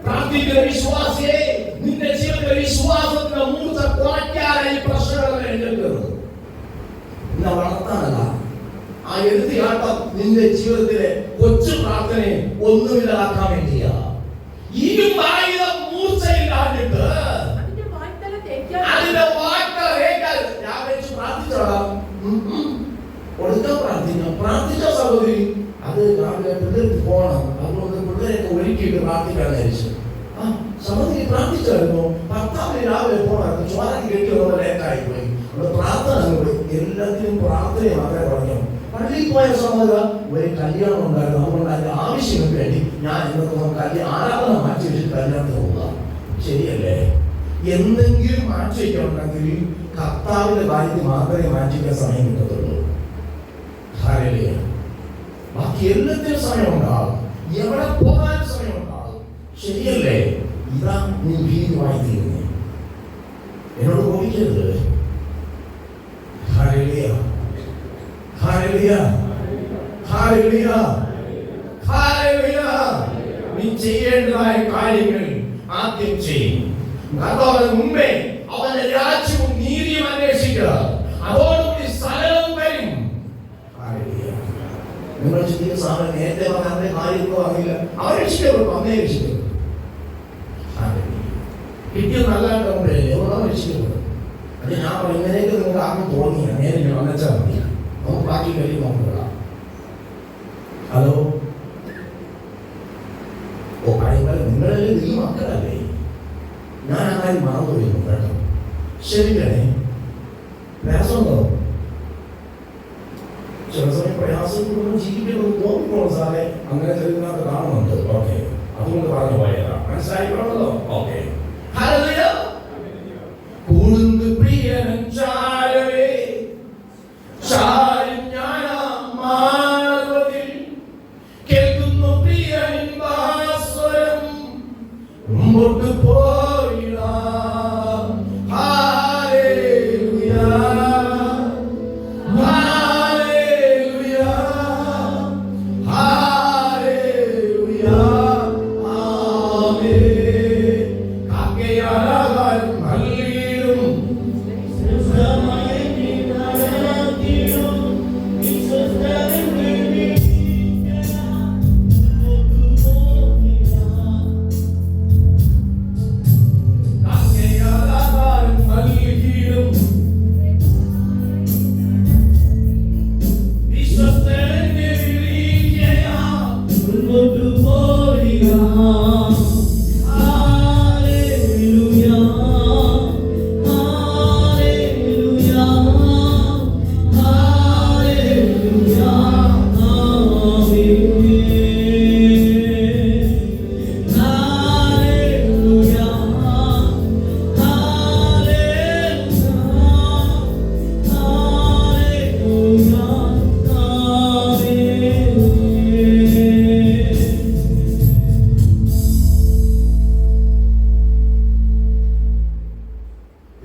[SPEAKER 2] പ്രാർത്ഥിക്കുന്ന വിശ്വാസിയെ, നിന്റെ ജീവിതത്തിലെ വിശ്വാസത്തിന്റെ മൂർച്ച കുറയ്ക്കാനായി പ്രശ്നങ്ങൾ എഴുതുന്നത് വളർത്താനല്ല. ആ എഴുത്തിയാട്ടം നിന്റെ ജീവിതത്തിലെ കൊച്ചു പ്രാർത്ഥനയെ ഒന്നുമില്ലാതാക്കാൻ വേണ്ടിയാ. ഇരുമ്പായുധം മൂർച്ചയില്ലാഞ്ഞിട്ട് അതിന്റെ വാക്തല ഞാൻ വെച്ച് പ്രാർത്ഥിച്ചോളാം. കൊടുക്കാൻ പ്രാർത്ഥിച്ച സഹോദരി, അത് രാവിലെ പിള്ളേർക്ക് പോകണം, അതുകൊണ്ട് പിള്ളേരൊക്കെ ഒരുക്കിയിട്ട് പ്രാർത്ഥിക്കാൻ ധരിച്ചു. സഹോദരി പ്രാർത്ഥിച്ചായിരുന്നു, ഭർത്താവിന് രാവിലെ പോകണം, ചോരക്ക് കെട്ടിയുള്ള ലേറ്റായി പോയി, അവിടെ പ്രാർത്ഥന പോയി. എല്ലാത്തിനും പ്രാർത്ഥനയെ മാത്രമേ പറഞ്ഞു. പള്ളിയിൽ പോയ സഹോദര ഒരു കല്യാണം ഉണ്ടായിരുന്നു, അതുകൊണ്ട് അതിന്റെ ആവശ്യങ്ങൾക്ക് വേണ്ടി ഞാൻ ഇന്നത്തെ ആരാധന മാറ്റി വെച്ചിട്ട് കല്യാണത്തിന് പോവുക. ശരിയല്ലേ? എന്തെങ്കിലും മാറ്റി വയ്ക്കണമെങ്കിൽ കർത്താവിന്റെ കാര്യത്തിൽ മാത്രമേ മാറ്റി വയ്ക്കാൻ സമയം കിട്ടത്തുള്ളൂ. ബാക്കി എല്ലാത്തിനും സമയം ഉണ്ടാകും, എവിടെ പോകാനും സമയം ഉണ്ടാകും. ശരിയല്ലേ? ഇതാ നീ ഭീതിമായി തീരുന്നേ. എന്നോട് കോപിക്കരുത്. നീ ചെയ്യേണ്ടതായ കാര്യങ്ങൾ ആദ്യം ചെയ്യും. അതോടെ മുമ്പേ അവന്റെ രാജ്യവും നീതിയും അന്വേഷിക്കുക, അതോടുകൂടി സകലവും വരും. നിങ്ങൾ ചിന്തിക്കുന്ന സാധനം നേരത്തെ പറഞ്ഞ കാര്യമൊന്നും അറിയില്ല, അവരെ രക്ഷിക്കപ്പെട്ടു, അന്നേ രക്ഷിക്കപ്പെട്ടു. കിട്ടിയത് നല്ലതായിട്ട് കൊണ്ടുവരില്ലേ എവിടെ രക്ഷിക്കപ്പെടും. അത് ഞാൻ പറയും ഇങ്ങനെയൊക്കെ നിങ്ങൾക്ക് ആർക്കും തോന്നിയ നേരെ വന്നെച്ചാൽ മതി, നമുക്ക് ബാക്കി കഴിയും നോക്കുക. ഹലോ ഓ പറയുമ്പോൾ നിങ്ങളല്ലേ നീ മക്കളല്ലേ, ഞാൻ ആ കാര്യം മറന്നു വരുന്നു കേട്ടോ. ക്ഷമിക്കണേ, പ്രയാസമുണ്ടോ? ചില സമയം പ്രയാസം ജീവിക്കണമെന്ന് തോന്നിക്കോളൂ സാറേ, അങ്ങനെ ചെറുതിനകത്ത് കാണുന്നുണ്ട്. ഓക്കെ, അതുകൊണ്ട് പറഞ്ഞു പോയതാ, മനസ്സിലായിക്കോളല്ലോ. ഓക്കെ, കൂടുണ്ട് പ്രിയനും ചാരവേ ചാരും ഞാനാമാർവതിൽ കേൾക്കുന്നു പ്രിയനിൻ ഭാസ്വരം മുമ്പോട്ട് പോയിട. ഹല്ലേലൂയ ഹല്ലേലൂയ ഹല്ലേലൂയ ആമേൻ. കാക്കയാകാൻ നൽകിയിടും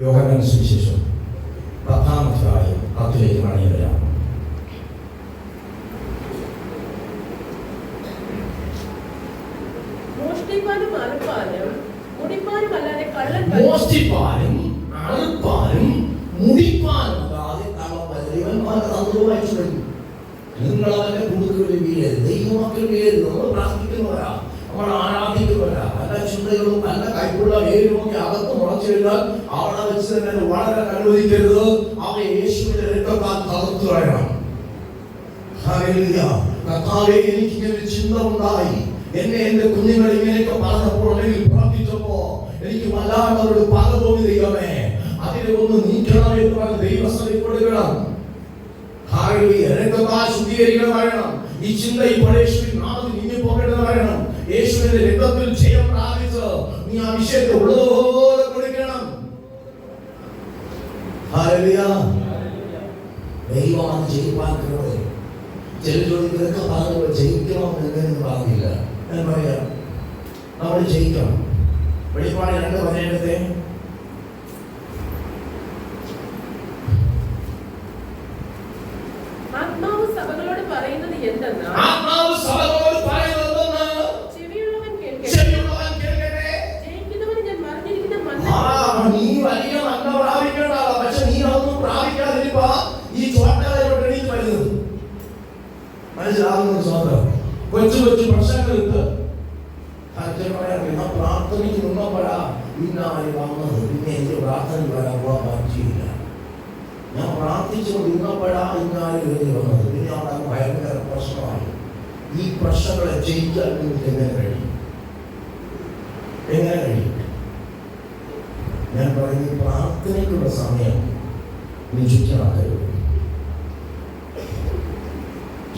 [SPEAKER 2] യോഹന്നാൻ സുവിശേഷം 10-ാം അധ്യായം 10-ലേക്ക് മടങ്ങി വരാം.
[SPEAKER 3] മോഷ്ടിപ്പാനും അറുപ്പാനും മുടിപ്പാനും അല്ലാതെ കള്ളൻ
[SPEAKER 2] മോഷ്ടിപ്പാനും അറുപ്പാനും മുടിപ്പാനും അല്ലാതെ ദൈവന്മാർക്ക് തന്ത്രമായിട്ട് കഴിഞ്ഞു. നിങ്ങൾ അവന്റെ കുടുക്കുകളിൽ വീഴരുത്. ദൈവമക്കൾ വീഴരുത്. നമ്മൾ പ്രാർത്ഥിക്കുന്നവരാ, നമ്മൾ ആരാധിക്കുന്നവരാ. പല ചിന്തകളും പല കൈപ്പുള്ള വേരുമൊക്കെ അകത്ത് മുളച്ചു കഴിഞ്ഞാൽ അവിടെ വെച്ച് തന്നെ വളരെ അനുവദിക്കരുത്. അവ യേശുവിന്റെ രക്തത്താൽ തകർത്തു കളയണം. ഹല്ലേലൂയ. കർത്താവേ, എനിക്കിങ്ങനെ ഒരു ചിന്ത ഉണ്ടായി, എന്നെ എന്റെ കുഞ്ഞുങ്ങൾ ഇങ്ങനെയൊക്കെ പറഞ്ഞപ്പോൾ അല്ലെങ്കിൽ പ്രാർത്ഥിച്ചപ്പോ എനിക്ക് വല്ലാണ്ടവരോട് പക തോന്നി. ദൈവമേ, അതിനെ ഒന്ന് നീക്കണം എന്ന് പറഞ്ഞ് ദൈവസഭയിൽ കൊടുക്കണം. ഹല്ലേലൂയ. രക്തത്താൽ ശുദ്ധീകരിക്കണമാകണം ഈ ചിന്ത. ഈ യേശുവിൻ നാമത്തിൽ നീങ്ങി പോകേണ്ടതാകണം. യേശുവിന്റെ രക്തത്തിൽ ജയം പ്രാപിച്ച് നീ ആ വിഷയത്തെ ഉള്ളതുപോലെ കൊടുക്കണം. ഹല്ലേലൂയ. ദൈവമാണ് ജയിപ്പാൻ കഴിവ്. ചില ചോദിക്കുന്നതൊക്കെ പറഞ്ഞു ജയിക്കണം എന്ന് പറഞ്ഞില്ല. ഞാൻ പറയാം, നമ്മൾ ജയിക്കണം. വെളിപ്പാട് 2:17
[SPEAKER 3] ആത്മാവ് സഭകളോട് പറയുന്നത് എന്തെന്നാൽ ചെവിയുള്ളവൻ കേൾക്കട്ടെ. ജയിക്കുന്നവന് ഞാൻ മറിഞ്ഞിരിക്കുന്ന മന്ന
[SPEAKER 2] നീ വലിയ നന്മ പ്രാപിക്കേണ്ടതാ, പക്ഷെ നീ അതൊന്നും പ്രാപിക്കാതിരിപ്പാ ഈ ചോട്ടകളോട് എണീറ്റ് വരുന്നത്. മനസ്സിലാകുന്ന സ്വന്തം കൊച്ചു കൊച്ചു പ്രശ്നങ്ങൾക്ക് പ്രാർത്ഥനയ്ക്ക് നിന്നപ്പോഴാ ഇന്നായി വന്നത്. പിന്നെ എനിക്ക് പ്രാർത്ഥനയ്ക്ക് വരാൻ പോകാൻ പറ്റിയില്ല. ഞാൻ പ്രാർത്ഥിച്ചുകൊണ്ട് ഇന്നപ്പോഴാ ഇന്നായി കയറി വന്നത്. പിന്നെ അവിടെ ഭയങ്കര പ്രശ്നമായി. ഈ പ്രശ്നങ്ങളെ ജയിക്കാൻ നിങ്ങൾക്ക് എങ്ങനെ കഴിയും? എങ്ങനെ കഴിയും? ഞാൻ പറയുന്നത് പ്രാർത്ഥനയ്ക്കുള്ള സമയം നീ ചുറ്റമാക്കരുത്.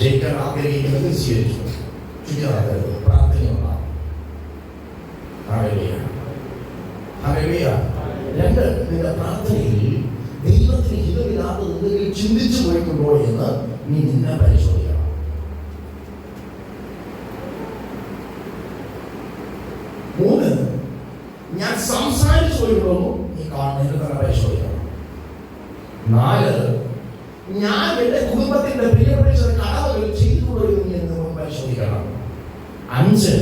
[SPEAKER 2] ജയിക്കാൻ ആഗ്രഹിക്കുന്നത് സ്വീകരിച്ചു, ചുറ്റമാക്കരുത്. പ്രാർത്ഥനയുണ്ടാവും. ഹല്ലേലൂയ. ഹല്ലേലൂയ. 2, നിന്റെ പ്രാർത്ഥനയിൽ ദൈവത്തിന് ഹിതമില്ലാത്തത് എന്തെങ്കിലും ചിന്തിച്ചു പോയിട്ടുണ്ടോ എന്ന് നീ നിന്നെ പരിശോധിക്കണം. 3, ഞാൻ സംസാരിച്ചു പോയിട്ടുണ്ടോ നീ നിന്നെ തന്നെ പരിശോധിക്കണം. 4, ഞാൻ എന്റെ കുടുംബത്തിന്റെ പ്രിയപ്പെട്ട കടമകൾ ചെയ്തുകൊണ്ടോ എന്ന് പരിശോധിക്കണം. 5,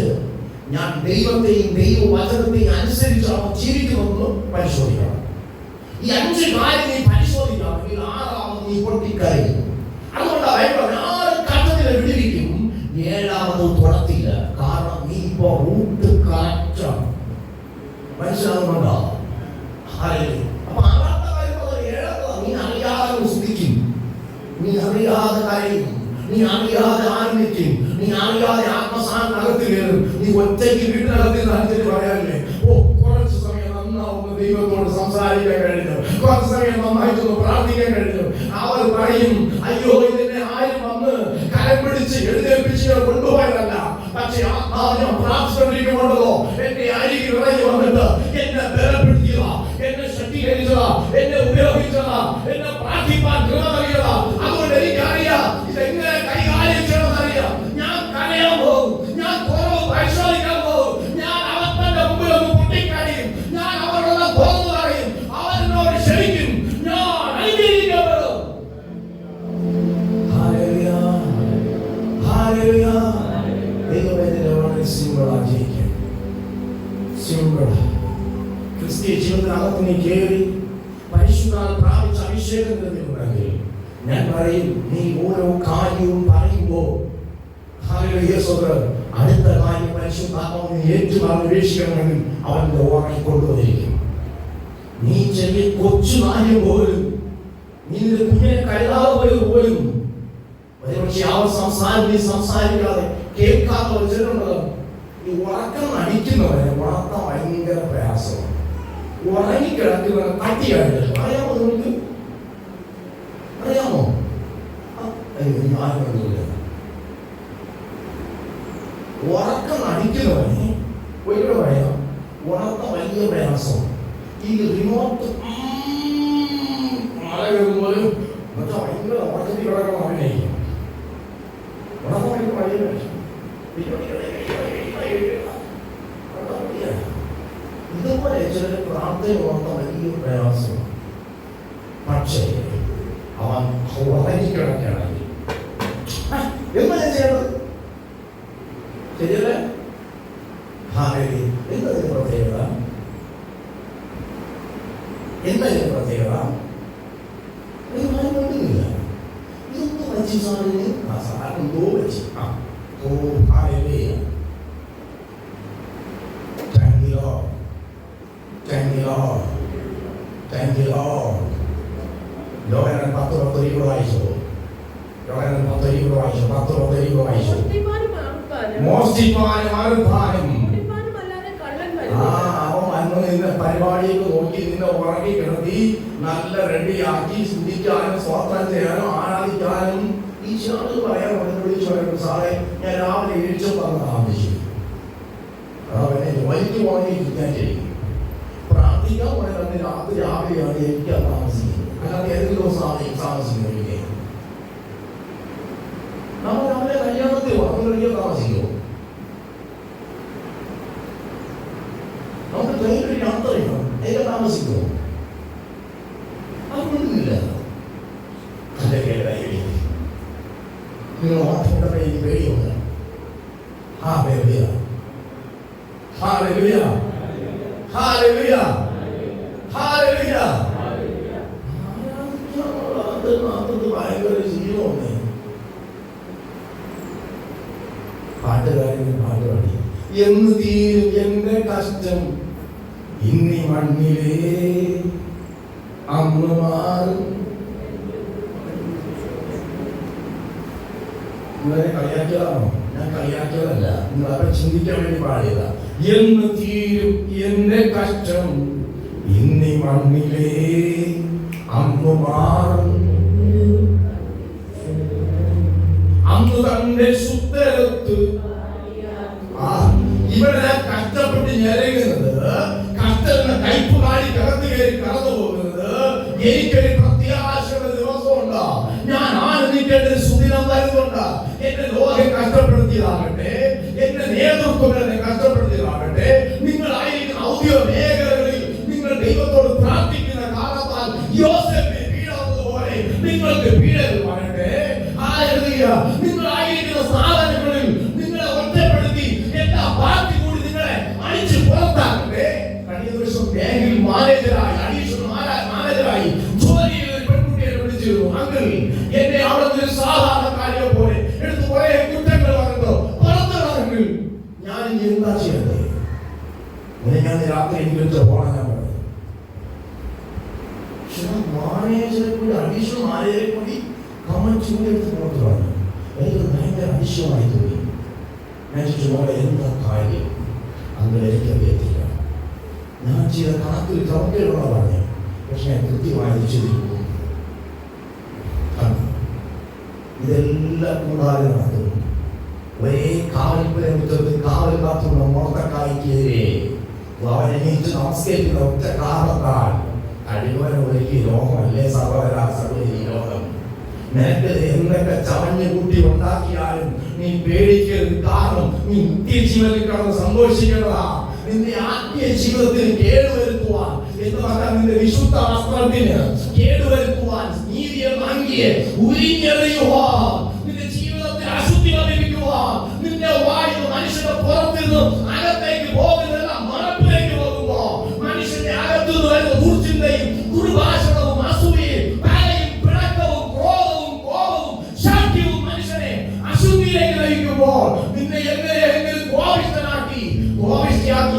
[SPEAKER 2] ഞാൻ ദൈവത്തെയും ദൈവവചനത്തെയും അനുസരിച്ചാണോ ജീവിക്കുന്നതെന്ന് പരിശോധിക്കണം. ഈ 5 കാര്യം നീ പരിശോധിക്കണമെങ്കിൽ 6ാമത് നീ പൊട്ടിക്കരയും. അതുകൊണ്ട് 6 കട്ടത്തിനെ വിടുവിക്കും, 7ാമത് തുടത്തില്ല. കാരണം നീ ഇപ്പോ റൂട്ട് കറക്റ്റാണ്. മനസ്സിലാകുന്നുണ്ടോ? അപ്പൊ ആറാമത്തെ കാര്യം നീ അറിയാതെ സ്തുതിക്കും, നീ അറിയാതെ കരയും, നീ അറിയാതെ ആനന്ദിക്കും, നീ അറിയാതെ ആത്മസാനം അകത്ത് കയറും. നീ ഒറ്റയ്ക്ക് വീട്ടിനകത്ത് നനച്ചിട്ട് പറയാനില്ലേ, ഓ കുറച്ച് സമയം നന്നാവുന്ന ദൈവത്തോട് സംസാരിക്കാൻ കഴിഞ്ഞു, കുറച്ച് സമയം നന്നായിട്ടൊന്ന് പ്രാർത്ഥിക്കാൻ കഴിഞ്ഞു. അവർ പറയും, അയ്യോ ഇതിനെ ആരും വന്ന് കരം പിടിച്ച് എഴുന്നേൽപ്പിച്ച് കൊണ്ടുപോയതല്ല, പക്ഷെ ആത്മാവിനെ പ്രാർത്ഥിച്ചുകൊണ്ടിരിക്കുന്നുണ്ടല്ലോ എന്റെ അരികിൽ ഇറങ്ങി വന്നിട്ട് എന്നെ ബലപ്പെടുത്തിയതാ, എന്നെ ശക്തീകരിച്ചതാ, എന്നെ ഉപയോഗിച്ചതാ, എന്നെ പ്രാർത്ഥിപ്പാൻ കൃപ നൽകിയതാ. അതുകൊണ്ട് എനിക്കറിയാം ഇതെങ്ങനെ കൈകാര്യം ചെയ്യണമെന്നറിയാം. ഞാൻ കരയാൻ പോകും, ഞാൻ കുറവ് പരിശോധിക്കാൻ പോകും, ഞാൻ അവന്റെ മുമ്പിൽ ഒന്ന് പൊട്ടിക്കരയും, ഞാൻ അവരോട് തുറന്നു പറയും, അവനോട് ക്ഷമിക്കും, ഞാൻ അനുഗ്രഹിക്കപ്പെടും. Hallelujah, hallelujah. ദൈവവേദന വളരെ സിമ്പിളാ ജീവിക്കാൻ, സിമ്പിളാ. ക്രിസ്തീയ ജീവിതത്തിനകത്ത് നീ കയറി പരിശുദ്ധാത്മാവ് പ്രാപിച്ച അഭിഷേകം നിറഞ്ഞിട്ടുണ്ടെങ്കിൽ ഞാൻ പറയും, നീ ഓരോ കാര്യവും പറയുമ്പോൾ അടുത്ത കാര്യം പരിശുദ്ധാത്മാവ് നീ ഏറ്റുമാറി വീക്ഷിക്കണമെങ്കിൽ അവന്റെ ഓർമ്മ കൊണ്ടുവന്നിരിക്കും. നീ ചെറിയ കൊച്ചു കാര്യം പോലും, നിന്റെ കുഞ്ഞിനെ കരുതാതെ പോലും ഒരുപക്ഷെ നീ സംസാരിക്കാതെ കേൾക്കാതെ വെച്ചിട്ടുണ്ടല്ലോ. ഈ ഉറക്കം അടിക്കുന്നവരെ ഉറക്കം ഭയങ്കര പ്രയാസമാണ്. ഉറങ്ങിക്കിടക്കുന്നവരെ തട്ടിയായിട്ട് അറിയാമോ? നിങ്ങൾക്ക് അറിയാമോ? ഉറക്കം അടിക്കുന്നവനെ ഒരു പറയാം, ഉറക്കം വലിയ പ്രയാസമാണ്. ഈ റിമോട്ട് മഴ വരുമ്പോഴും മറ്റേ ഭയങ്കര ഉറക്കത്തിൽ കിടക്കണം അവനായിരിക്കും. ഉറക്കം വലിയ പ്രയാസം. ഇതുപോലെ ചില പ്രാർത്ഥന ഓർത്ത വലിയ പ്രയാസമാണ്. പക്ഷേ അവൻ ഉറങ്ങിക്കിടക്കുകയാണെങ്കിൽ എന്താ ചെയ്യേണ്ടത്? ശരിയല്ലേ? എന്നതിന് പ്രത്യേകത, എന്നതിന് പ്രത്യേകത ഒന്നുമില്ല. ഇതൊന്നും വെച്ച് സാറിന് സാറിനെന്തോ വെച്ച് യോഹന്നാൻ 10:20 വായിച്ചു. യോഹന്നാൻ 10:20 വായിച്ചു. 10:20 വായിച്ചു. മോഷ്ടിപ്പാനും അറുപ്പാനും അവൻ വന്ന് നിന്നെ പരിപാടിയൊക്കെ നോക്കി നിന്നെ ഉറങ്ങി കിടത്തി നല്ല റെഡിയാക്കി സ്തുതിക്കാനും സ്തോത്രം ചെയ്യാനും ആരാധിക്കാനും ഈ ചാനൽ പറയാൻ വിളിച്ചു പറയുന്നു, സാറേ ഞാൻ രാവിലെ എഴുതിച്ചു വന്ന് താമസിച്ചു. അവനെ ജോലിക്ക് പോകാൻ ചെയ്യും, പ്രാർത്ഥിക്കാൻ പോയാൽ രാവിലെയാണ് എനിക്ക് താമസിക്കുന്നത്. അല്ലാതെ ഏതെങ്കിലും ദിവസം താമസിക്കുന്നത് നമ്മൾ രാവിലെ കല്യാണത്തിൽ വന്നു താമസിക്കുമോ? നമുക്ക് ട്രെയിനിൽ യാത്ര ചെയ്യണം, അതിൽ താമസിക്കുമോ? അതൊന്നുമില്ല. നിങ്ങൾ ഓർമ്മയുടെ പേര് പേടിയുണ്ട്. ഭയങ്കര ശീലമുണ്ട്. പാട്ടുകാരന് പാട്ടുപാടി, എന്ന് തീരും എന്റെ കഷ്ടം ഇന്നീ മണ്ണിലേ അന്ന് മാറും. നിങ്ങളെ കളിയാക്കിയതാണോ? ഞാൻ കളിയാക്കിയതല്ല, നിങ്ങൾ അവരെ ചിന്തിക്കാൻ വേണ്ടി പാടിയതാ. എന്ന് തീരും എന്റെ കഷ്ടം ഇന്നീ മണ്ണിലേ അന്ന് മാറും. അന്ന് തന്റെ സുത്തരത്ത് ഇവരെ കഷ്ടപ്പെട്ട് ഞെരയുന്നത്, കഷ്ടം കയ്പ് കാടി കടന്നു കയറി കടന്നു പോകുന്നത് എനിക്കൊരു പ്രത്യാശയുടെ ദിവസമുണ്ടോ? ഞാൻ ആനന്ദിക്കേണ്ട ഒരു സുദിനം വരുന്നുണ്ട്. എന്റെ ലോകം കഷ്ടപ്പെടുത്തിയതാകട്ടെ, എന്റെ നേതൃത്വം എന്നെ കഷ്ടപ്പെടുത്തിയതാകട്ടെ, നിങ്ങളായിരിക്കുന്ന ഔദ്യോഗിക മേഖലകളിൽ നിങ്ങൾ ദൈവത്തോട് പ്രാർത്ഥിക്കുന്ന കാരണത്താൽ യോസേഫിന് പീഡാവുന്നതുപോലെ നിങ്ങൾക്ക് പീഡകൾ വരട്ടെ. നിങ്ങളായിരിക്കുന്ന സ്ഥാപനങ്ങളിൽ നിങ്ങളെ ഒറ്റപ്പെടുത്തി എല്ലാ പാർട്ടി കൂടി നിങ്ങളെ അടിച്ച് പുറത്താക്കട്ടെ. കഴിഞ്ഞ ദിവസം ബാങ്കിൽ മാനേജറായി, അഡീഷണൽ മാനേജറായി ജോലിയിൽ ഒരു പെൺകുട്ടിയെ വിളിച്ചിരുന്നു. അങ്കിൾ, എന്നെ അവിടെ ഒരു സാധാരണക്കാരിയെ പോലെ എടുത്ത് കുറെ കുറ്റങ്ങൾ പറഞ്ഞു പുറത്തിറങ്ങി. ഞാൻ എന്താ ചെയ്യണ്ടേ? ഞാൻ രാത്രി എനിക്ക് പോകണം ഞാൻ പറഞ്ഞു. പക്ഷെ മാനേജറെ കൂടി അഡീഷണൽ മാനേജറെ കൂടി കമ്മൻ ചൂടെടുത്ത് പുറത്ത് പറഞ്ഞു. എനിക്ക് ഭയങ്കര അതിശയമായി തോന്നി. ഞാൻ ചോദിച്ചു, മോളെ എന്താ കാര്യം? അങ്ങനെ എനിക്കറിയത്തില്ല. ഞാൻ ചെയ്ത കണക്കിൽ ക്രമക്കേടുള്ള പറഞ്ഞു. പക്ഷെ ഞാൻ കൃത്യമായി ചെയ്തിരുന്നു. ഇതെല്ലാം കൂടാതെ നടക്കുന്നു. ഒരേ കാവൽപ്പുര മുറ്റത്ത് കാവൽ കാത്തുള്ള മോർദെഖായിക്കെതിരെ അവൻ എണീറ്റ് നമസ്കരിക്കുന്ന ഒറ്റ കാരണത്താൽ അടിമനെ ഒരുക്കി ലോകമല്ലേ സഹോദരാ സഹോദരി ലോകം. നിനക്ക് എന്തൊക്കെ ചവഞ്ഞ് കൂട്ടി ഉണ്ടാക്കിയാലും നീ പേടിക്കരുത്. കാരണം നീ നിത്യജീവനിൽ കടന്ന് സന്തോഷിക്കേണ്ടതാ. നിന്റെ ആത്മീയ ജീവിതത്തിന് കേടുവരുത്തുവാൻ എന്ന് പറഞ്ഞാൽ നിന്റെ വിശുദ്ധ വസ്ത്രത്തിന് കേടുവരുത്തുവാൻ നീതിയെ വാങ്ങിയെ ഉരിഞ്ഞെറിയുവാൻ, നിന്റെ ജീവിതത്തിൽ അശുദ്ധി വന്നിരിക്കുവാൻ, നിന്റെ വായു മനുഷ്യന്റെ പുറത്തുനിന്ന് അകത്തേക്ക് പോകുന്നില്ല മറപ്പിലേക്ക് പോകുമ്പോ മനുഷ്യന്റെ അകത്തുനിന്ന് വരുന്ന ദുർചിന്തയും ദുർഭാഷണവും അസൂയയും പകയും പിണക്കവും ക്രോധവും കോപവും ശാഠ്യവും മനുഷ്യനെ അശുദ്ധിയിലേക്ക് നയിക്കുമ്പോൾ നിന്നെ എങ്ങനെയെങ്കിലും കോപിഷ്ഠനാക്കി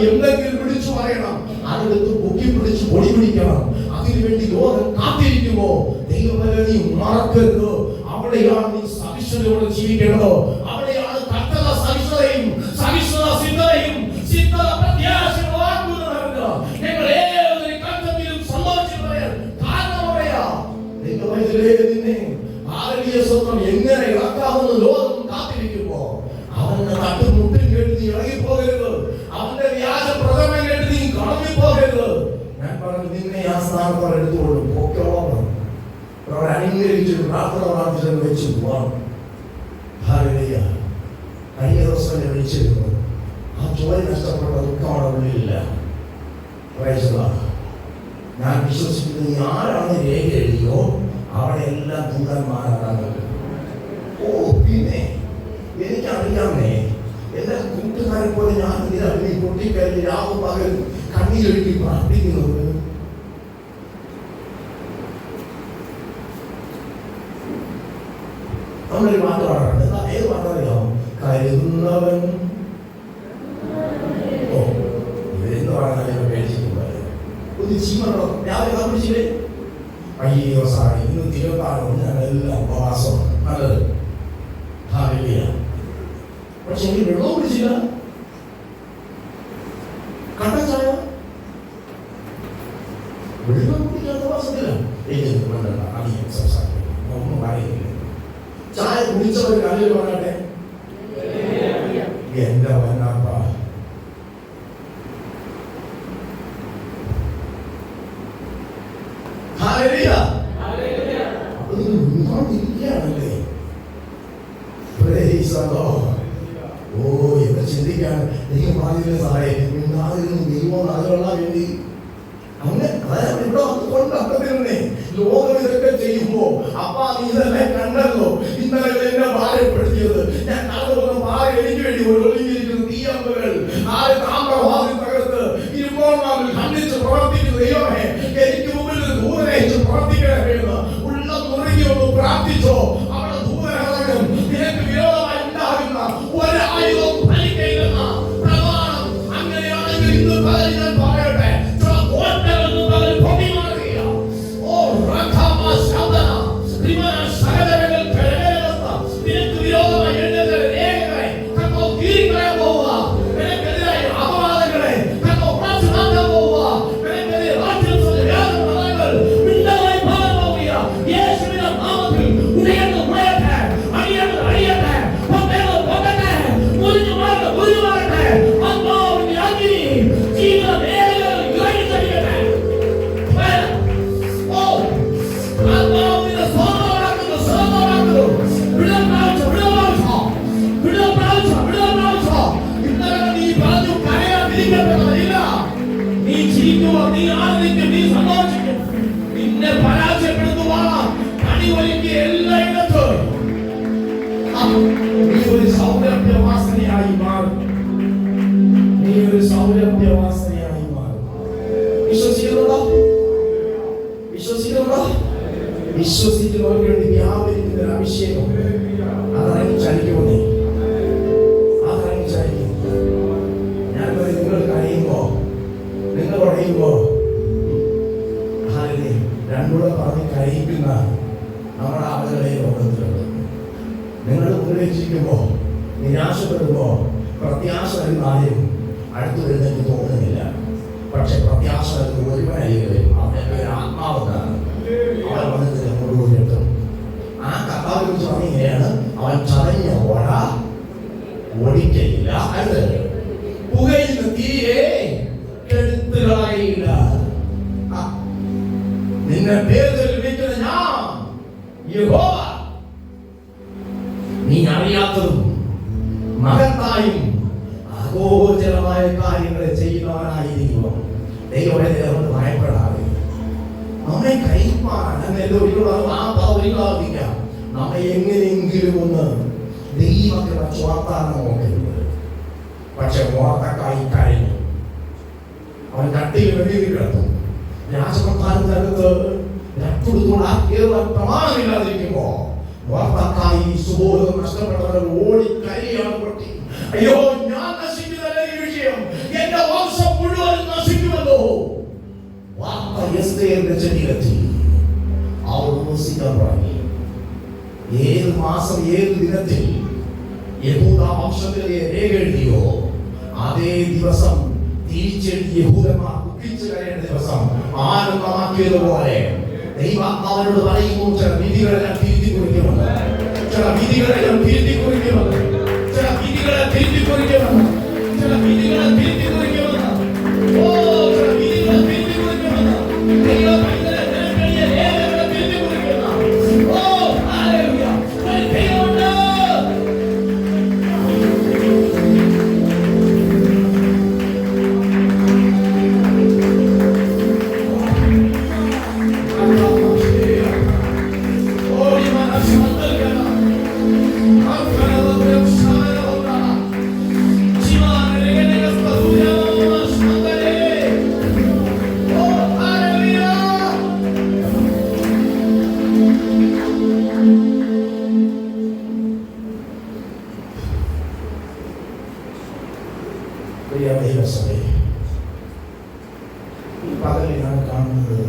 [SPEAKER 2] എന്തെങ്കിലും വിളിച്ചു പറയണം. അതെടുത്ത് പൊക്കി പിടിച്ച് പൊടി പിടിക്കണം. അതിനുവേണ്ടി ലോകം കാത്തിരിക്കുമ്പോ ദൈവമേ നീ മറക്കരുത്. അവിടെയാണ് നീ സവിശേഷതയോടെ ജീവിക്കേണ്ടത്. അവിടെയാണ് കർത്തവ സവിശേഷതയും സവിശേഷത സിദ്ധതയും സിദ്ധത പ്രത്യാശയും വാക്കുകളുണ്ട്. ഞങ്ങൾ ഏതൊരു കർത്തത്തിലും സന്തോഷിച്ചു പറയാൻ കാരണം പറയാ ദൈവമേ നിന്നെ ആരോഗ്യ സ്വന്തം എങ്ങനെ ഇറക്കാമെന്ന് ലോകം കാത്തിരിക്കുമ്പോ അവന്റെ തട്ടുമുട്ടും കേട്ട് നീ ഇറങ്ങിപ്പോകരുത്. അവന്റെ വ്യാജ പ്രകടനം കേട്ട് നീ കടന്നിപ്പോകരുത്. ഞാൻ പറഞ്ഞു, നിന്നെ ആ സ്ഥാനത്തോടെ എടുത്തുകൊള്ളും പൊക്കോളം അവിടെ അനുഗ്രഹിച്ചു പ്രാർത്ഥന പ്രാർത്ഥിച്ചു വെച്ചു പോവാം. കഴിഞ്ഞ ദിവസം എന്നെ വിളിച്ചിരുന്നു. ആ ജോലി നഷ്ടപ്പെട്ട ദുഃഖം അവിടെ ഉള്ളിലില്ല. ഞാൻ വിശ്വസിക്കുന്നത് നീ ആരാണ് രേഖ എഴുതിയോ അവിടെ എല്ലാം ദൂതന്മാരാണ്. ഓ പിന്നെ എനിക്കറിയാമേ, എല്ലാ കൂട്ടുകാരെ പോലെ ഞാൻ ഇതിനറിഞ്ഞ് പൊട്ടിക്കരഞ്ഞ് രാവും പകൽ കണ്ണീരൊഴുക്കി പ്രാർത്ഥിക്കുന്നത്. നമ്മളൊരു പാട്ട് പാടാറുണ്ട്. ഏത് പാട്ടറിയാമോ? കരുതുന്നവൻ. ഓ ഇവരെന്ന് പറഞ്ഞാൽ പേടിച്ചിട്ടുണ്ട്. ഒരു ജീവനോ രാവിലെ കപ്പിടിച്ചില്ലേ? അയ്യോ സാറി ഇന്ന് 26 ഞങ്ങളെല്ലാം ഉപവാസം നല്ലത്. പക്ഷെ എനിക്ക് വെള്ളം കുടിച്ചില്ല. കട്ടൻ ചായ വെള്ളം കുടിക്കാത്ത വാസത്തില്ല. അധികം സംസാരിക്കും ഒന്നും പറയുന്നില്ല. ചായ കുടിച്ചവർ കാര്യം പറയട്ടെ. എന്റെ വന്നാപ്പ ഇരിക്കുകയാണല്ലേ. ഓ എന്നെ ചിന്തിക്കാൻ എനിക്ക് പറഞ്ഞില്ല സാറേ, മിണ്ടാതിരുന്നു ദൈവം അതിനുള്ള വേണ്ടി അങ്ങനെ അതായത് ഇവിടെ കൊണ്ടപ്പത്തിരുന്നേ. ലോകം ഇതൊക്കെ ചെയ്യുമ്പോ അപ്പാ നീ ഇതെല്ലാം കണ്ടല്ലോ. ഇന്നലെ എന്നെ ഭാരപ്പെടുത്തിയത് ഞാൻ കടന്നു ഭാര്യ എനിക്ക് വേണ്ടി ഒളിഞ്ഞിരിക്കുന്ന തീയമ്പുകൾ ആര് താമ്രവാദി തകർത്ത് ഇപ്പോൾ നാം ഖണ്ഡിച്ച് പ്രവർത്തിക്കുന്ന ദൈവമേ, എനിക്ക് മുമ്പിൽ ദൂരേച്ച് പ്രവർത്തിക്കണമേ എന്ന് ഉള്ള മുറുകി ഒന്ന് പ്രാർത്ഥിച്ചോ. അവിടെ ദൂരകടകം നിനക്ക് വിരോധമായി ഉണ്ടാകുന്ന ഒരായുധവും ഫലിക്കയില്ലെന്ന പ്രമാണം. അങ്ങനെയാണെങ്കിൽ ഇന്ന് പകൽ ഞാൻ പറയട്ടെ, നിനക്ക് വിരോധമായി എഴുന്നേറ്റ രേഖകളെ കർത്താവ് കീറിക്കളയാൻ പോവുക. നിനക്കെതിരായി അപവാദങ്ങളെ കർത്താവ് ഉടച്ചു മാറ്റാൻ പോവുക. നിനക്കെതിരെ രാജ്യങ്ങൾ മിണ്ടായി പോകാൻ പോവുക. യേശുവിന്റെ നാമത്തിൽ ഉടയങ്ങൾ ഉടയട്ടെ, അടിയങ്ങൾ അടിയട്ടെ, പൊട്ടകൾ പൊട്ടട്ടെ, മുറിഞ്ഞു മാറട്ടെ മുറിഞ്ഞു മാറട്ടെ. ആത്മാവിന്റെ അഗ്നി ജീവിത മേഖലകളിൽ ഇറങ്ങിച്ചടിക്കട്ടെ. ആത്മാവിന്റെ സ്വന്തമാക്കുന്നു സ്വന്തമാക്കുന്നു. നീ ചിരിക്കുക, നീ ആനന്ദിക്കും, നീ സന്തോഷിക്കും. നിന്നെ പരാജയപ്പെടുത്തുവാൻ പണി ഒരുക്കി എല്ലായിടത്തും നീ ഒരു സൗരഭ്യവാസനയായി മാറും. നീ ഒരു സൗരഭ്യവാസനയായി മാറും. വിശ്വസിക്കുന്നുണ്ടോ? വിശ്വസിക്കുന്നുണ്ടോ? വിശ്വസിക്കുന്നവർക്ക് വേണ്ടി വ്യാപരിക്കുന്ന ഒരു അഭിഷേകം അതറിഞ്ഞ് ചലിക്കുമോ? അതറിഞ്ഞ് ചലിക്കും. ഞാൻ നിങ്ങൾ കഴിയുമ്പോ രണ്ടുകൂടെ പറഞ്ഞ് കഴിക്കുന്ന നമ്മുടെ ആളുകളെ ലോകത്തിലുണ്ട്. നിങ്ങൾ ഉപയോഗിച്ചിരിക്കുമ്പോൾ നിരാശപ്പെടുമ്പോൾ പ്രത്യാശ എന്നാലും അടുത്തു വരുന്നെനിക്ക് തോന്നുന്നില്ല. പക്ഷെ പ്രത്യാശ ഒരുവനായിരിക്കും അവന്റെ പേര് ആത്മാവെന്നാണ്. അവൻ വന്നിട്ട് നമ്മളോട് എത്തും. ആ കർത്താവിനെ കുറിച്ച് പറഞ്ഞിങ്ങനെയാണ്, അവൻ ചതഞ്ഞ ഓട ഓടിക്കയില്ല, അത് പുകയുന്ന തീരെ കെടുത്തുകളായില്ല. നിന്നെ പേര് വിളിക്കുന്ന ഞാൻ യഹോവ, നീ അറിയാത്തതും മഹത്തായും അഗോചരമായ കാര്യങ്ങളെ ചെയ്യുന്നവനായിരിക്കും. ദൈവത്തെ കൊണ്ട് ഭയപ്പെടാതെ നമ്മെ കൈപ്പാൻ ഒരിക്കലാവിക്കാം. നമ്മെ എങ്ങനെയെങ്കിലും ഒന്ന് ദൈവത്തിനുള്ള സ്വാർത്ഥാനം നോക്കരുത്. പക്ഷെ ഓർത്തക്കായി കഴിഞ്ഞു അവൻ കട്ടിയിൽ വെളിയിൽ കിടന്നു. രാജപ്രധാനത്തിനകത്ത് പ്രമാണമില്ലാതിരിക്കുമ്പോ വാർത്തക്കായി സുബോധം നഷ്ടപ്പെട്ടവർ ഓടിക്കരിയാണ് പൊട്ടി. അയ്യോ, ഞാൻ നശിക്കുന്നതല്ല ഈ വിഷയം, എന്റെ വംശം മുഴുവൻ നശിക്കുമല്ലോ. വാർത്ത എസ്തേറിന്റെ ചെടിയിലെത്തി. അവർ ഉപസിക്കാൻ തുടങ്ങി. ഏത് മാസം ഏത് ദിനത്തിൽ യഹൂദ വംശത്തിലെ രേഖ എഴുതിയോ അതേ ദിവസം തിരിച്ചെഴുതി യഹൂദന്മാർ ദുഃഖിച്ചു കഴിയേണ്ട ദിവസം ആനന്ദമാക്കിയതുപോലെ ദൈവാത്മാവനോട് പറയുന്നു, ചില വിധികളെ ഞാൻ തിരുത്തി കുറിക്കുമെന്ന്, ചില വിധികളെ ഞാൻ തിരുത്തി കുറിക്കുമെന്ന്, ചില വിധികളെ തിരുത്തി കുറിക്കുമെന്ന്, ചില വിധികളെ തിരുത്തി കുറിക്കുമെന്ന്. ഓ, ചില വിധികളെ തിരുത്തി കുറിക്കുമെന്ന്. ദൈവം ഭയങ്കര ജനപ്രിയ രേഖകളെ തിരുത്തി കുറിക്കുന്ന ഓ ഹല്ലേലൂയ ഒരു ദൈവമുണ്ട്. ഈ പകലിലാണ് കാണുന്നത്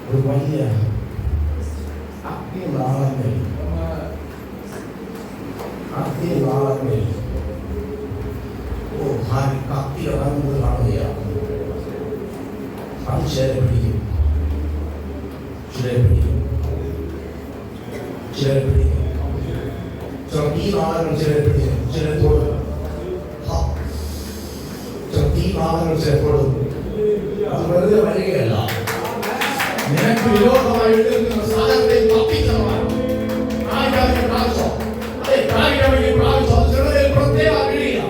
[SPEAKER 2] ഒരു വലിയ അഗ്നിനാളങ്ങൾ കത്തി ഇറങ്ങുന്നത് കാണുകയാണ്. അത് ചിലരെ പിടിക്കും, ചിലരെ പിടിക്കും, ചിലരെ പിടിക്കും. ഈ നാളുകൾ ചിലരെ പിടിക്കും, ചിലരെ തൊടും. ഈ നാളുകൾ ചിലപ്പോഴും അത് വെറുതെ വരികയല്ല. നിനക്ക് വിരോധമായി എഴുതുന്ന സാധനത്തെ തപ്പിച്ചതാണ്. പ്രാവശ്യം അതെ പ്രാവശ്യം ചെറുതിൽ പ്രത്യേക വീഴുക.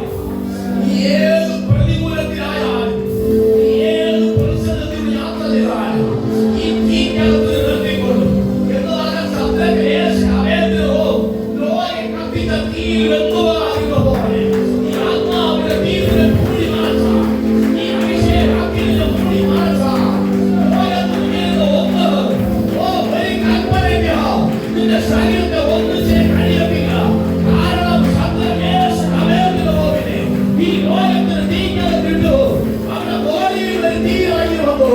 [SPEAKER 2] ഏത് പ്രതികൂലത്തിലായാലും ഏത് പ്രതിസന്ധത്തിൽ യാത്ര ചെയ്താലും ഈ തീക്കകത്ത് നിർത്തിക്കൊള്ളും എന്നതാണ് ശബ്ദോ ലോകം കത്തിച്ച തീയിൽ വെക്കുവാകുന്ന പോലെ ഈ ആത്മാവിന്റെ തീയിലെ മൂടി മാറ്റാം. ഈ അഭിഷേകത്തിന്റെ മൂടി മാറ്റാം. നിന്റെ ശരീരത്തെ ഒന്നിച്ച് കഴിയുക. കാരണം ഈ ലോകത്തിന് തീക്കകത്തിട്ടു അവരുടെ ബോഡിയിൽ തീയായി വന്നു.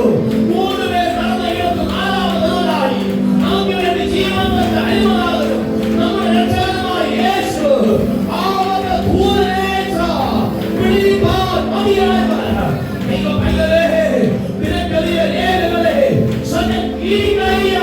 [SPEAKER 2] 3 പേർ നടന്നു 4-ാമതായി നമുക്ക് വേണ്ടി ജീവൻ തന്ന അടിമനാകും നമ്മുടെ രക്ഷകനായ യേശു. അവന്റെ ദൂരേച്ഛ പിടിപ്പാൻ മതിയായവൻ. ദൈവമേ, നിനക്കറിയ രേഖകളെ സത്യം കീഴടക്കിയ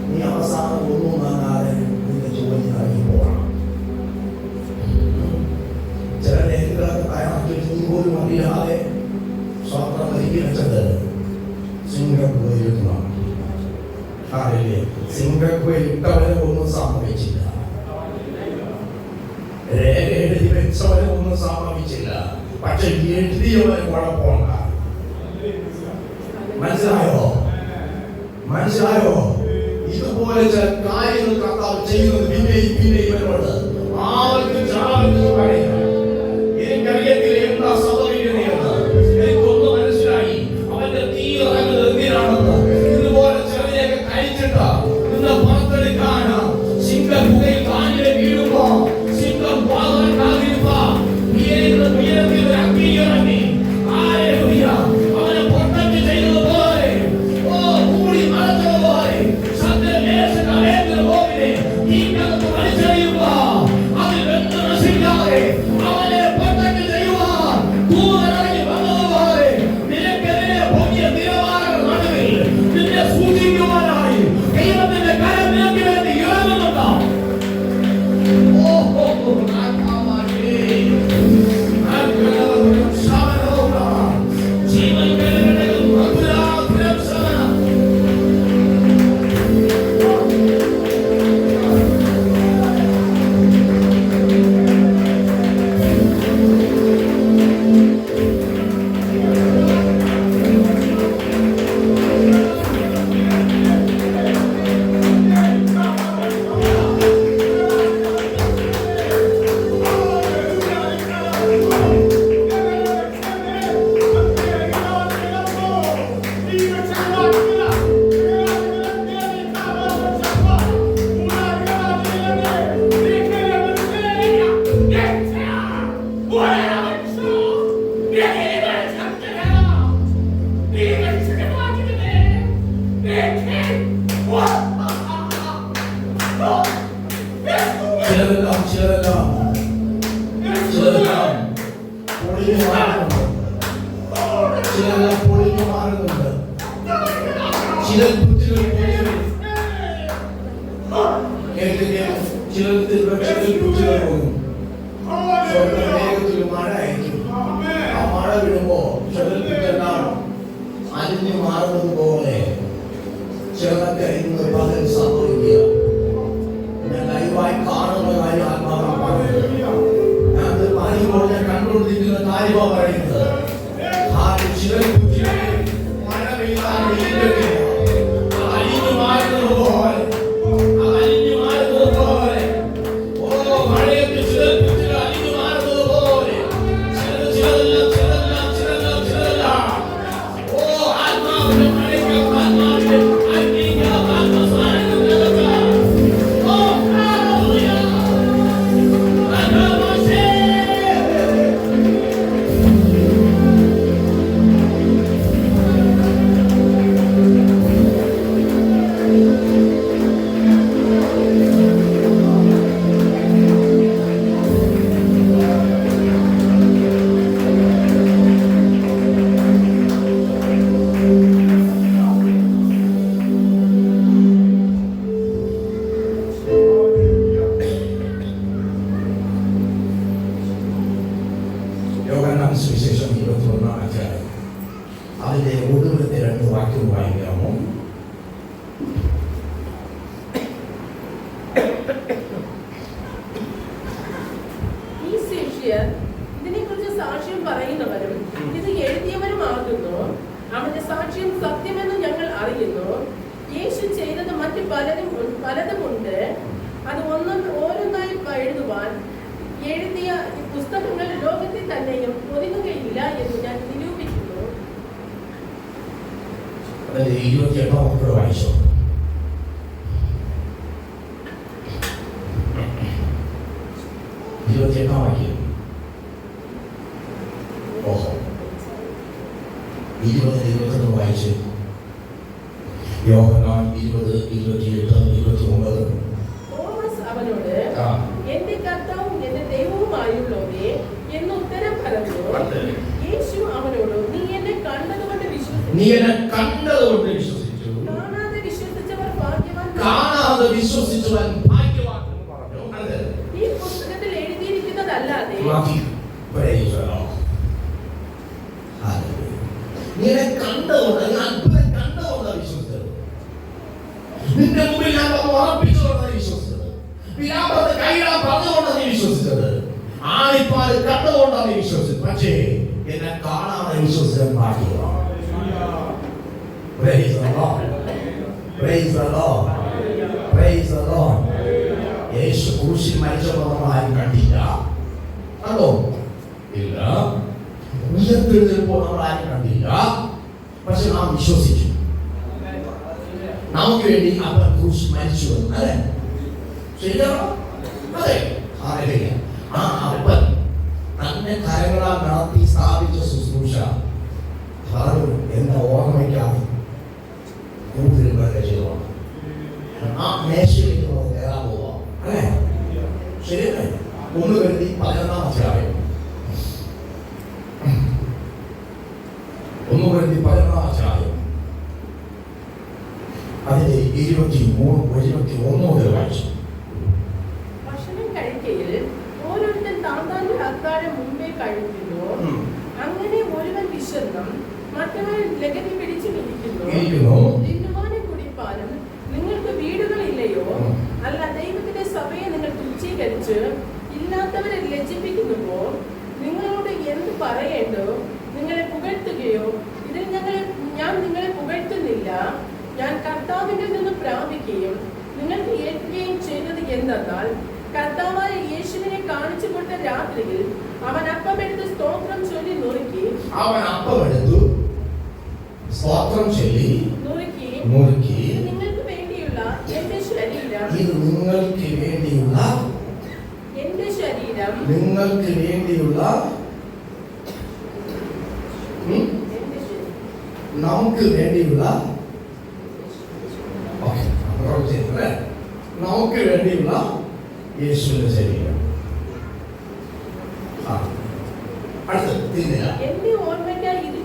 [SPEAKER 2] നീ അവസാനം ഒന്നും കാണാതെ നിന്റെ ജോലിയായി പോകണം. ചില രേഖകളൊക്കെ തയ്യാറാക്കി നീ പോലും അറിയാതെ സ്വാതന്ത്ര്യം ഒരുക്കി വെച്ചത് സിംഗപ്പൂരിലാണ്. സിംഗപ്പൂരിൽ ഇട്ടവരെ ഒന്നും സംഭവിച്ചില്ല. രേഖ എഴുതി വെച്ചവരെ ഒന്നും സംഭവിച്ചില്ല. പക്ഷെ എഴുതിയവരെ കുഴപ്പമുണ്ട. മനസ്സിലായോ? മനസ്സിലായോ? ഇതുപോലെ ചില കാര്യങ്ങൾ കർത്താവ് ചെയ്യുന്നത് പിന്നെയും ഇവരോട് ആവർത്തിച്ച് പറയുക. എനിക്കറിയത്തില്ല എന്താ സംഭവിക്കുന്നത് എന്ന്. എനിക്കൊന്നും ദൂതനിറങ്ങി വന്നതുപോലെ നിനക്കെതിരെ പൊങ്ങിയ തിരമാലകൾ നടുവിൽ നിന്നെ സൂക്ഷിക്കുവാനായി ദൈവത്തിന്റെ കരം നിനക്ക് വേണ്ടി ഇറങ്ങുന്നുണ്ടോ? അലിഞ്ഞു മാറുന്നത് പോലെ ചിലതൊക്കെ ഇന്ന് പകൽ സംഭവിക്കുക. ഞാൻ ലൈവായി കാണുന്ന കാര്യം ആത്മാവാണ് പറയുന്നത്. ഞാൻ പറയുമ്പോൾ ഞാൻ കണ്ടുകൊണ്ടിരിക്കുന്ന കാര്യമാണ് പറയുന്നത്. മഴ പെയ്താൽ അലിഞ്ഞു മാറുന്നത് പോലെ മഴയൊക്കെ ചിലർ അലിഞ്ഞു മാറുന്നത് പോലെ സുവിശേഷം 21-ാം അധ്യായം അതിന്റെ ഒടുവിലത്തെ 2 വാക്യം വായിക്കാമോ?
[SPEAKER 3] ഈ ശിഷ്യർ ഇതിനെക്കുറിച്ച് സാക്ഷ്യം പറയുന്നവരും ഇത് എഴുതിയവരുമാകുന്നു. അവന്റെ സാക്ഷ്യം സത്യമെന്ന് ഞങ്ങൾ അറിയുന്നു. യേശു ചെയ്തത് മറ്റ് പലതുമുണ്ട്. അത് ഓരോന്നായി എഴുതുവാൻ എഴുതിയ പുസ്തകങ്ങൾ ലോകത്തിൽ തന്നെയും ഒതുങ്ങുകയില്ല എന്ന് ഞാൻ നിരൂപിക്കുന്നു.
[SPEAKER 2] 28 വായിച്ചോ. ഓഹോ 20-21 വായിച്ചു. യോഹന്നാൻ 20-28-29.
[SPEAKER 3] തോമസ് അവനോട് എന്റെ കർത്താവും എന്റെ ദൈവവുമായുള്ളവരെ എന്ന് ഉത്തരം പറഞ്ഞു. യേശു അവനോട് നീ എന്നെ കണ്ടതുകൊണ്ട് വിശ്വസിച്ചു. കാണാതെ വിശ്വസിച്ചവൻ ഭാഗ്യവാൻ എന്ന് പറഞ്ഞു. ഈ പുസ്തകത്തിൽ എഴുതിയിരിക്കുന്നതല്ലാതെ
[SPEAKER 2] നിന്റെ മുമ്പിൽ ഞാൻ ഉറപ്പിച്ചുകൊണ്ടാണ് വിശ്വസിച്ചത്. പിതാവിന്റെ കൈയിലാ പറഞ്ഞുകൊണ്ടാണ് നീ വിശ്വസിച്ചത്. ആണിപ്പാല് കണ്ടുകൊണ്ടാണ് നീ വിശ്വസിച്ചത്. പക്ഷേ എന്നെ കാണാതെ വിശ്വസിക്കാൻ പാടില്ല. Praise the Lord. Praise the Lord. Praise the Lord. യേശു ക്രൂശിൽ മരിച്ചപ്പോൾ നമ്മൾ ആരും കണ്ടില്ല. കണ്ടോ? ഇല്ല. ഉയർത്തെഴുന്നേൽപ്പോൾ നമ്മൾ ആരും കണ്ടില്ല. പക്ഷെ നാം വിശ്വസിച്ചു. നമുക്ക് വേണ്ടി അവൻ ക്രൂശിൽ മരിച്ചു എന്ന്. അല്ലേ? ശരിയാണോ? അതെ. ആ അപ്പൻ തന്നെ കരങ്ങളാൽ നടത്തി സ്ഥാപിച്ച ശുശ്രൂഷ എന്നെ ഓർമ്മയ്ക്കാണ് കൂടുതൽ ചെയ്തോളാം. ആ മേശയിലേക്ക് നമുക്ക് കയറാൻ പോവാം. അല്ലേ? ശരിയല്ലേ? 1 Corinthians 11-ാം അധ്യായം
[SPEAKER 1] 1:14 അതിന്റെ 21 മുതൽ വായിച്ചു.
[SPEAKER 3] ഭക്ഷണം കഴിക്കയിൽ ഓരോരുത്തൻ താന്താന്റെ അത്താഴം മുമ്പേ കഴിക്കുന്നു. അങ്ങനെ ഒരുവൻ വിശന്നും മറ്റവൻ ലഹരി പിടിച്ചിരിക്കുന്നു. തിന്നുവാനും കുടിപ്പാനും നിങ്ങൾക്ക് വീടുകളില്ലയോ? അല്ല, ദൈവത്തിന്റെ സഭയെ നിങ്ങൾ തുച്ഛീകരിച്ച് ഇല്ലാത്തവരെ ലജ്ജിപ്പിക്കുന്നുവോ? നിങ്ങളോട് എന്ത് പറയേണ്ടോ? നിങ്ങളെ പുകഴ്ത്തുകയോ? ഇതിൽ ഞാൻ നിങ്ങളെ പുകഴ്ത്തുന്നില്ല. ഞാൻ കർത്താവിന്റെ നിന്ന് പ്രാപിക്കുകയും നിങ്ങൾക്ക് ഏൽക്കുകയും ചെയ്തത് എന്തെന്നാൽ, കർത്താവായ യേശുവിനെ കാണിച്ചു കൊടുത്ത രാത്രിയിൽ അവൻ അപ്പമെടുത്ത് സ്തോത്രം ചൊല്ലി നുറുക്കി നുറുക്കി ഇത് നിങ്ങൾക്ക് വേണ്ടിയുള്ള എന്റെ ശരീരം
[SPEAKER 2] നമുക്ക് വേണ്ടിയുള്ള യേശുവിന്റെ ശരീരം.
[SPEAKER 3] എന്റെ ഓർമ്മയ്ക്കായി ഇത്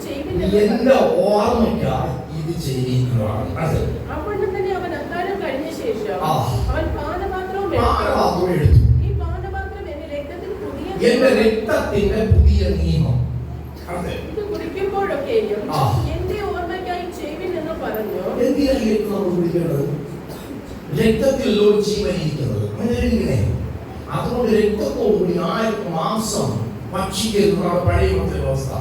[SPEAKER 2] എന്റെ ഓർമ്മയ്ക്കായി ഇത് ചെയ്യുന്നതാണ്.
[SPEAKER 3] അപ്പോൾ തന്നെ അവൻ അത്താഴം കഴിഞ്ഞ ശേഷം അവൻ പാനപാത്രവും
[SPEAKER 2] എടുത്തു.
[SPEAKER 3] ഈ പാനപാത്രം
[SPEAKER 2] എന്റെ രക്തത്തിന്റെ പുതിയ നിയമം.
[SPEAKER 3] ഇത് കുടിക്കുമ്പോഴൊക്കെയും എന്റെ ഓർമ്മയ്ക്കായി ചെയ്യുവിൻ എന്ന് പറഞ്ഞു.
[SPEAKER 2] എന്തിനാണ് നമ്മൾ കുടിക്കേണ്ടത്? രക്തത്തിൽ ജീവൻ ഇരിക്കുന്നത്. അങ്ങനെ അതുകൊണ്ട് രക്തത്തോടുകൂടി 1000 മാസം ഭക്ഷിക്കുന്നതാണ് പഴയ വ്യവസ്ഥ.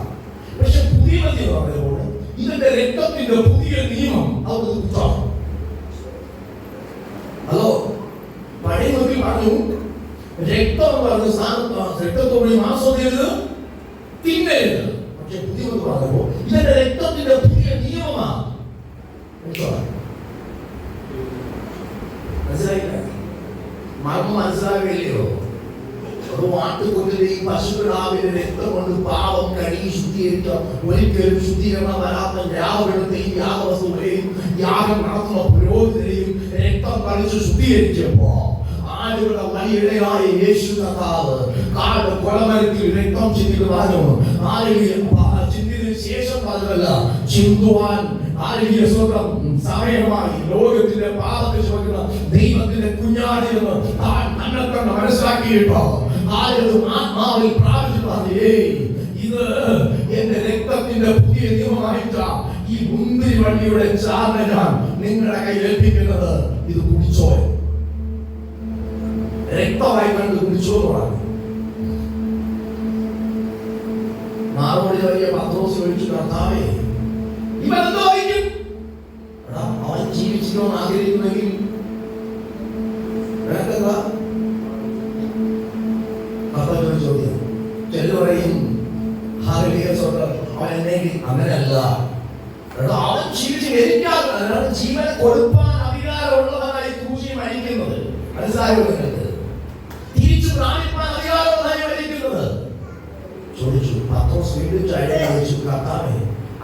[SPEAKER 2] പക്ഷെ പുതിയ പറയുമ്പോൾ ഇതിന്റെ രക്തത്തിന്റെ പുതിയ നിയമം അത് കുറ്റാണ്. ഹലോ, പഴയ പറഞ്ഞു രക്തം പറഞ്ഞ രക്തത്തോടുകൂടി മാസം തിന്നരുത്. പക്ഷെ പുതിയ പറഞ്ഞപ്പോ ഇതിന്റെ രക്തത്തിന്റെ പുതിയ നിയമമാണ്. മനസ്സിലായില്ല? മനസ്സിലാവില്ലയോ? ഒരു വാട്ടുകൊണ്ടിലെ ഈ പശുക്കിടാവിന്റെ രക്തം കൊണ്ട് പാവം കഴുകി ശുദ്ധീകരിക്കാം. ഒരിക്കലും ശുദ്ധീകരണം വരാത്ത യാഗവെടുത്തെയും യാഗവസ്തുക്കളെയും യാഗം നടത്തുന്ന പുരോഹിതരെയും രക്തം കളിച്ച് ശുദ്ധീകരിച്ചപ്പോ ആളുകളുടെ വലിയിടയായ യേശു കർത്താവ് കാട് കൊലമരത്തിൽ രക്തം ചിന്തിക്കുവാനോ ചിന്തിയതിനു ശേഷം പറഞ്ഞല്ല, ചിന്തുവാൻ സമയമായി ലോകത്തിന്റെ പാപത്തെ ചുമക്കുന്ന ദൈവത്തിന്റെ കുഞ്ഞാടിയെന്ന് തന്നെത്തന്നെ മനസ്സിലാക്കിയിട്ടോ ആരും ആത്മാവിൽ പ്രാപിച്ചു. ഇത് എന്റെ രക്തത്തിന്റെ പുതിയ നിയമമായിട്ടാ ഈ മുന്തിരി വണ്ടിയുടെ ചാർജ് ഞാൻ നിങ്ങളുടെ കയ്യിൽ ഏൽപ്പിക്കുന്നത്. ഇത് കുടിച്ചോ, രക്തമായി കണ്ട് കുടിച്ചോ എന്ന് പറഞ്ഞു. മാറോടി വലിയ പത്രോസ് ചോദിച്ചു, കർത്താവേ ഇവൻ എന്തോ വഹിക്കും? അവൻ ജീവിച്ചിട്ടോ ആഗ്രഹിക്കുന്നെങ്കിൽ ചോദ്യം. ചെല്ലു പറയും അവൻ എന്നെങ്കിൽ അങ്ങനെയല്ല. അവൻ ജീവിച്ച് മരിക്കാതെ ജീവനെ കൊടുക്കാൻ അധികാരമുള്ളവനായി ക്രൂശിൽ മരിക്കുന്നത്. മനസ്സിലായോ നിങ്ങൾക്ക്? തിരിച്ചു പ്രാപിക്കാൻ അധികാരമുള്ളതായി മരിക്കുന്നത്. ചോദിച്ചു. പത്രോസ് വീണ്ടും ചോദിച്ചു, കർത്താവേ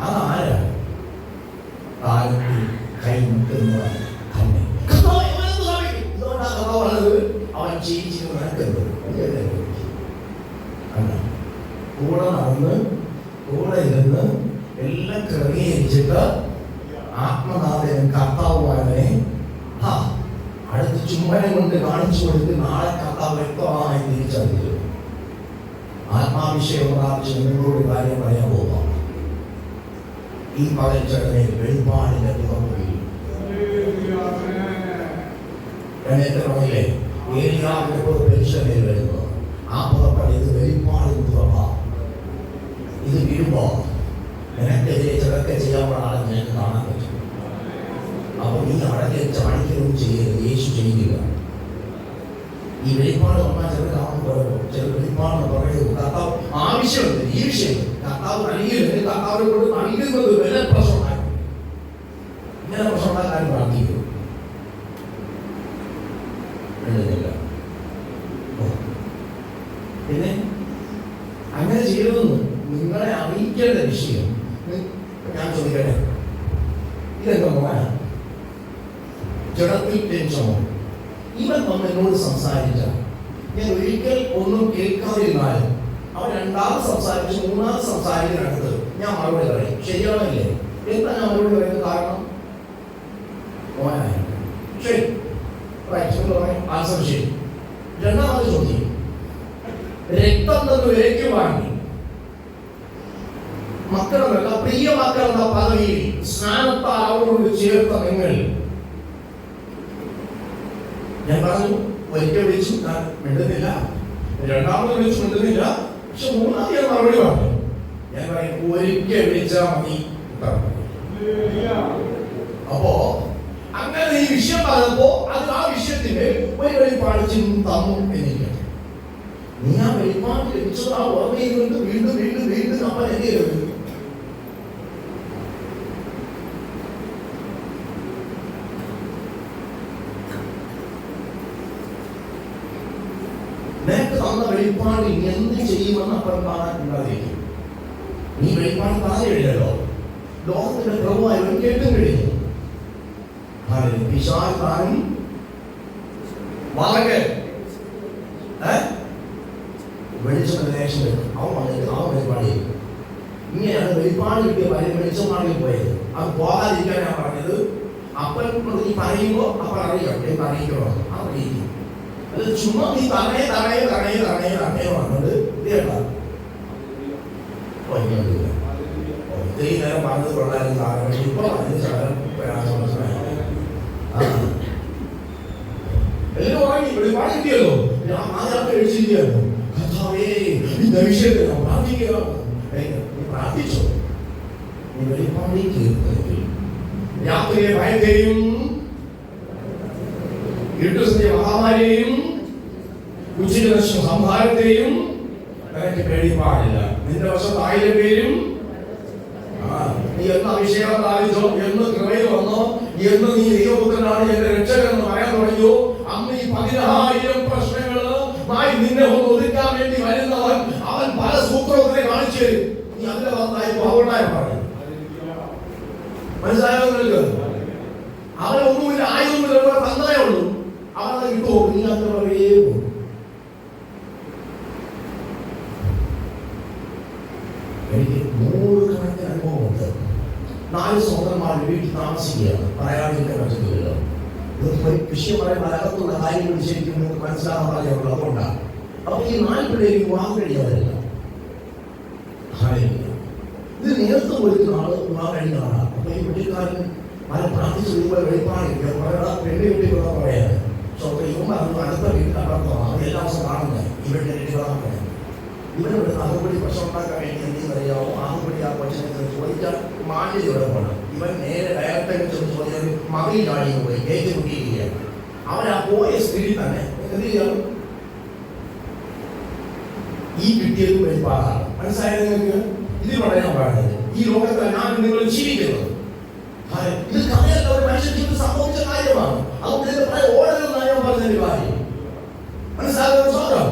[SPEAKER 2] അതാരാ? കാലത്തിൽ കൈമുട്ടുന്ന അവൻ ജീവിച്ചിരുന്ന കൂടെ നടന്ന് കൂടെ ഇരുന്ന് എല്ലാം ക്രമീകരിച്ചിട്ട് ആത്മനാഥനും കർത്താവുമായവനെ അടുത്ത് ചുമ്മനം കൊണ്ട് കാണിച്ചു കൊടുത്ത് നാളെ കർത്താവ് വ്യക്തമായി തിരിച്ചറിഞ്ഞു. ആത്മാവിഷയം പ്രാപിച്ച് നിങ്ങളോട് കാര്യം പറയാൻ പോകാം. ഈ പകൽച്ചടനയിൽ വെളിപ്പാടിന്റെ തുറന്നുകയും എണ്ണത്തിലെ ഏലിയാവിന്റെ പെൻഷനിൽ വരുന്നു. ആ പുറപ്പാട് ഇത് വെളിപ്പാടിന് തുറപ്പാ. ഇത് വീഴുമ്പോ നിനക്കെതിരെ ചിലർക്ക് ചെയ്യാൻ ആളെ നിനക്ക് കാണാൻ പറ്റും. അപ്പൊ നീ അടക്കെ ചാടിക്കലും ചെയ്യരുത്. യേശു ചെയ്യുക. ഈ വെളിപ്പാട് വന്നാൽ ചില കാണുന്നു പറയുമോ, ചില വെളിപ്പാടെന്ന് പറയുന്നു. കർത്താവ് ആവശ്യമുണ്ട്. ഈ വിഷയം കർത്താവ് നൽകിയില്ലെങ്കിൽ കർത്താവിനെ കൊണ്ട് നൽകുന്നത് വില പ്രശ്നമായി. ഇങ്ങനെ പ്രശ്നമാക്കാൻ പ്രാർത്ഥിക്കും. പിന്നെ അങ്ങനെ ചെയ്യണമെന്ന് നിങ്ങളെ അറിയിക്കേണ്ട വിഷയം ഞാൻ ചോദിക്കട്ടെ. ഇതെന്താ മോന ജഡത്തിൽ ടെൻഷനോ? ഇവൻ വന്ന് എന്നോട് സംസാരിച്ച ഞാൻ ഒരിക്കൽ ഒന്നും കേൾക്കാതിരുന്നാലും അവൻ രണ്ടാമത് സംസാരിച്ച് മൂന്നാമത് സംസാരിക്കുന്നതിനടുത്ത് ഞാൻ മറുപടി പറയും. ശരിയാണല്ലേ? എന്താ ഞാൻ മറുപടി പറയുന്നത്? കാരണം മോനായി. ശരി, ആൻസർ ശരി. രണ്ടാമത് ചോദ്യം, രക്തം തന്നു വിലയ്ക്ക് വാങ്ങി മക്കളെന്നല്ല പ്രിയ മക്കളെന്ന പദവിയിൽ സ്നാനത്താൽ അവരോട് ചേർത്ത നിങ്ങൾ, ഞാൻ പറഞ്ഞു ഒരിക്കൽ വിളിച്ചു, ഞാൻ മിണ്ടുന്നില്ല. രണ്ടാമത് വിളിച്ചു, മിണ്ടുന്നില്ല. പക്ഷെ മൂന്നാമത് ഞാൻ മറുപടി പറഞ്ഞു. ഞാൻ പറയും ഒരിക്കൽ വിളിച്ചാൽ മതി. അപ്പോ അങ്ങനെ ഈ വിഷയം പറഞ്ഞപ്പോ അത് ആ വിഷയത്തിന് ഒരു വെളിപ്പാട് തന്നു എന്നിരിക്കട്ടെ. നീ ആ വെളിപ്പാട് ലഭിച്ചത് ആ ഓർമ്മയിൽ കൊണ്ട് വീണ്ടും വീണ്ടും വീണ്ടും നമ്മൾ എന്ത് ചെയ്തു? നിനക്ക് തന്ന വെളിപ്പാട് എന്ത് ചെയ്യുമെന്ന് അപ്പുറം കാണാനുണ്ടായിരിക്കും. നീ വെളിപ്പാട് പറഞ്ഞു കഴിഞ്ഞല്ലോ. ലോകത്തിന്റെ പ്രഭുവായവൻ കേട്ടും കഴിഞ്ഞു. പിശാചാനും വളരെ വെളിച്ചം ദേശം വരും. അവൻ വന്നിട്ട് ആ വെളിപ്പാട് ഇങ്ങനെയാണ് വെളിപ്പാട് കിട്ടിയ വെളിച്ചമാണെങ്കിൽ പോയത്. അത് പോകാതിരിക്കാൻ ഞാൻ പറഞ്ഞത്. അപ്പൻ നീ പറയുമ്പോ അപ്പൻ അറിയാം അറിയിക്കണോ അറിയിക്കും. അത് ചുമ്മാ നീ തറയെ വന്നത് കേട്ടാ ഒത്തിരി നേരം പറഞ്ഞത് കൊള്ളായിരുന്നു. കാരണം ഇപ്പൊ അതിന് ശകലം പ്രയാസമായി. എല്ലാം ഉറങ്ങി. വെളിപ്പാട് കിട്ടിയല്ലോ. ഞാൻ മാതാവ് കഴിച്ചിരിക്കുകയായിരുന്നു. കർത്താവേ ഈ വിഷയത്തിൽ പ്രാർത്ഥിക്കുക. നീ പ്രാർത്ഥിച്ചോ? നീ വെളിപ്പാടിൽ കേൾക്കുന്നെങ്കിൽ രാത്രിയെ ഭയത്തെയും ഇരുട്ടുസന്ധ്യ മഹാമാരിയെയും ഉച്ചയ്ക്ക് സംഹാരത്തെയും നിനക്ക് പേടിപ്പാടില്ല. നിന്റെ വശത്ത് 1000 പേരും നീ എന്ന് അഭിഷേകം പ്രാപിച്ചോ, എന്ന് കൃപയിൽ വന്നോ, എന്ന് നീ ദൈവപുത്രനാണ് എന്റെ രക്ഷകൻ എന്ന് പറയാൻ തുടങ്ങിയോ, അന്ന് ഈ 10,000 പ്രശ്നങ്ങളുമായി നിന്നെ ഒന്ന് ഒതുക്കാൻ വേണ്ടി വരുന്നവൻ അവൻ പല സൂത്രത്തിനെ കാണിച്ചു തരും. നീ അതിന്റെ വന്നായി പൗർണായി പറയും. മനസ്സിലായോ നിങ്ങൾക്ക്? അവനൊന്നുമില്ല, ആയുധമില്ല, തന്നേ ഉള്ളൂ. അവനത് കിട്ടുമോ? നീ അതിന്റെ പുറകേ പോകും. എനിക്ക് 100 കണക്കിന് അനുഭവമുണ്ട്. 4 സഹോദരന്മാർ വീട്ടിൽ താമസിക്കുകയാണ്. പറയാതിരിക്കാൻ പറ്റുന്നില്ലല്ലോ. വിഷയം പറയുമ്പോൾ അകത്തുള്ള കാര്യങ്ങൾ ശരിക്കും നിങ്ങൾക്ക് മനസ്സിലാക്കാൻ പറയുള്ളൂ. അതുകൊണ്ടാണ്. അപ്പൊ ഈ 4 പിള്ളേർ വിവാഹം കഴിഞ്ഞവരല്ല. ഇത് നേരത്തെ ഒരു നാള് വിവാഹം കഴിഞ്ഞ ആളാണ്. അപ്പൊ ഈ വീട്ടുകാരൻ പല പ്രാർത്ഥിച്ച് വെളിപ്പാടില്ല. പെണ്ണ് വീട്ടിൽ പറയാറ്. ഇവൻ പറഞ്ഞു അടുത്ത വീട്ടിൽ അപ്പുറത്താണ്. അത് എല്ലാ ദിവസം കാണുന്നത് ഇവരുടെ വീട്ടിലാണ്. ഇവരുടെ അഹുപടി പ്രശ്നം ഉണ്ടാക്കാൻ വേണ്ടി എന്തെന്നറിയാമോ? അഹുപടി ആ കൊച്ചിനെ ചോദിച്ചാൽ മാന്യതയോടെ പോകണം. ഇവൻ നേരെ ഡയറക്റ്റായിട്ട് ചോദിച്ചാൽ മകൻ ചാടി പോയി കേക്ക് കുട്ടിയിരിക്കുകയാണ്. അവൻ ആ പോയ സ്ത്രീ തന്നെ എന്ത് ചെയ്യണം? ഈ കിട്ടിയത് വെളിപ്പാടാണ്. മനസ്സിലായത് നിങ്ങൾക്ക്? ഇതിലൂടെ ഞാൻ പറയുന്നത് ഈ ലോകത്തെ ഞാൻ നിങ്ങൾ ജീവിക്കുന്നത് ഇത് കഥയല്ല, ഒരു മനുഷ്യർക്ക് സംഭവിച്ച കാര്യമാണ്. അതുകൊണ്ട് ഇതിന്റെ പറയാൻ ഓടലെന്നാണ് ഞാൻ പറഞ്ഞതിന്റെ കാര്യം. മനസ്സിലാകുന്ന സ്വന്തം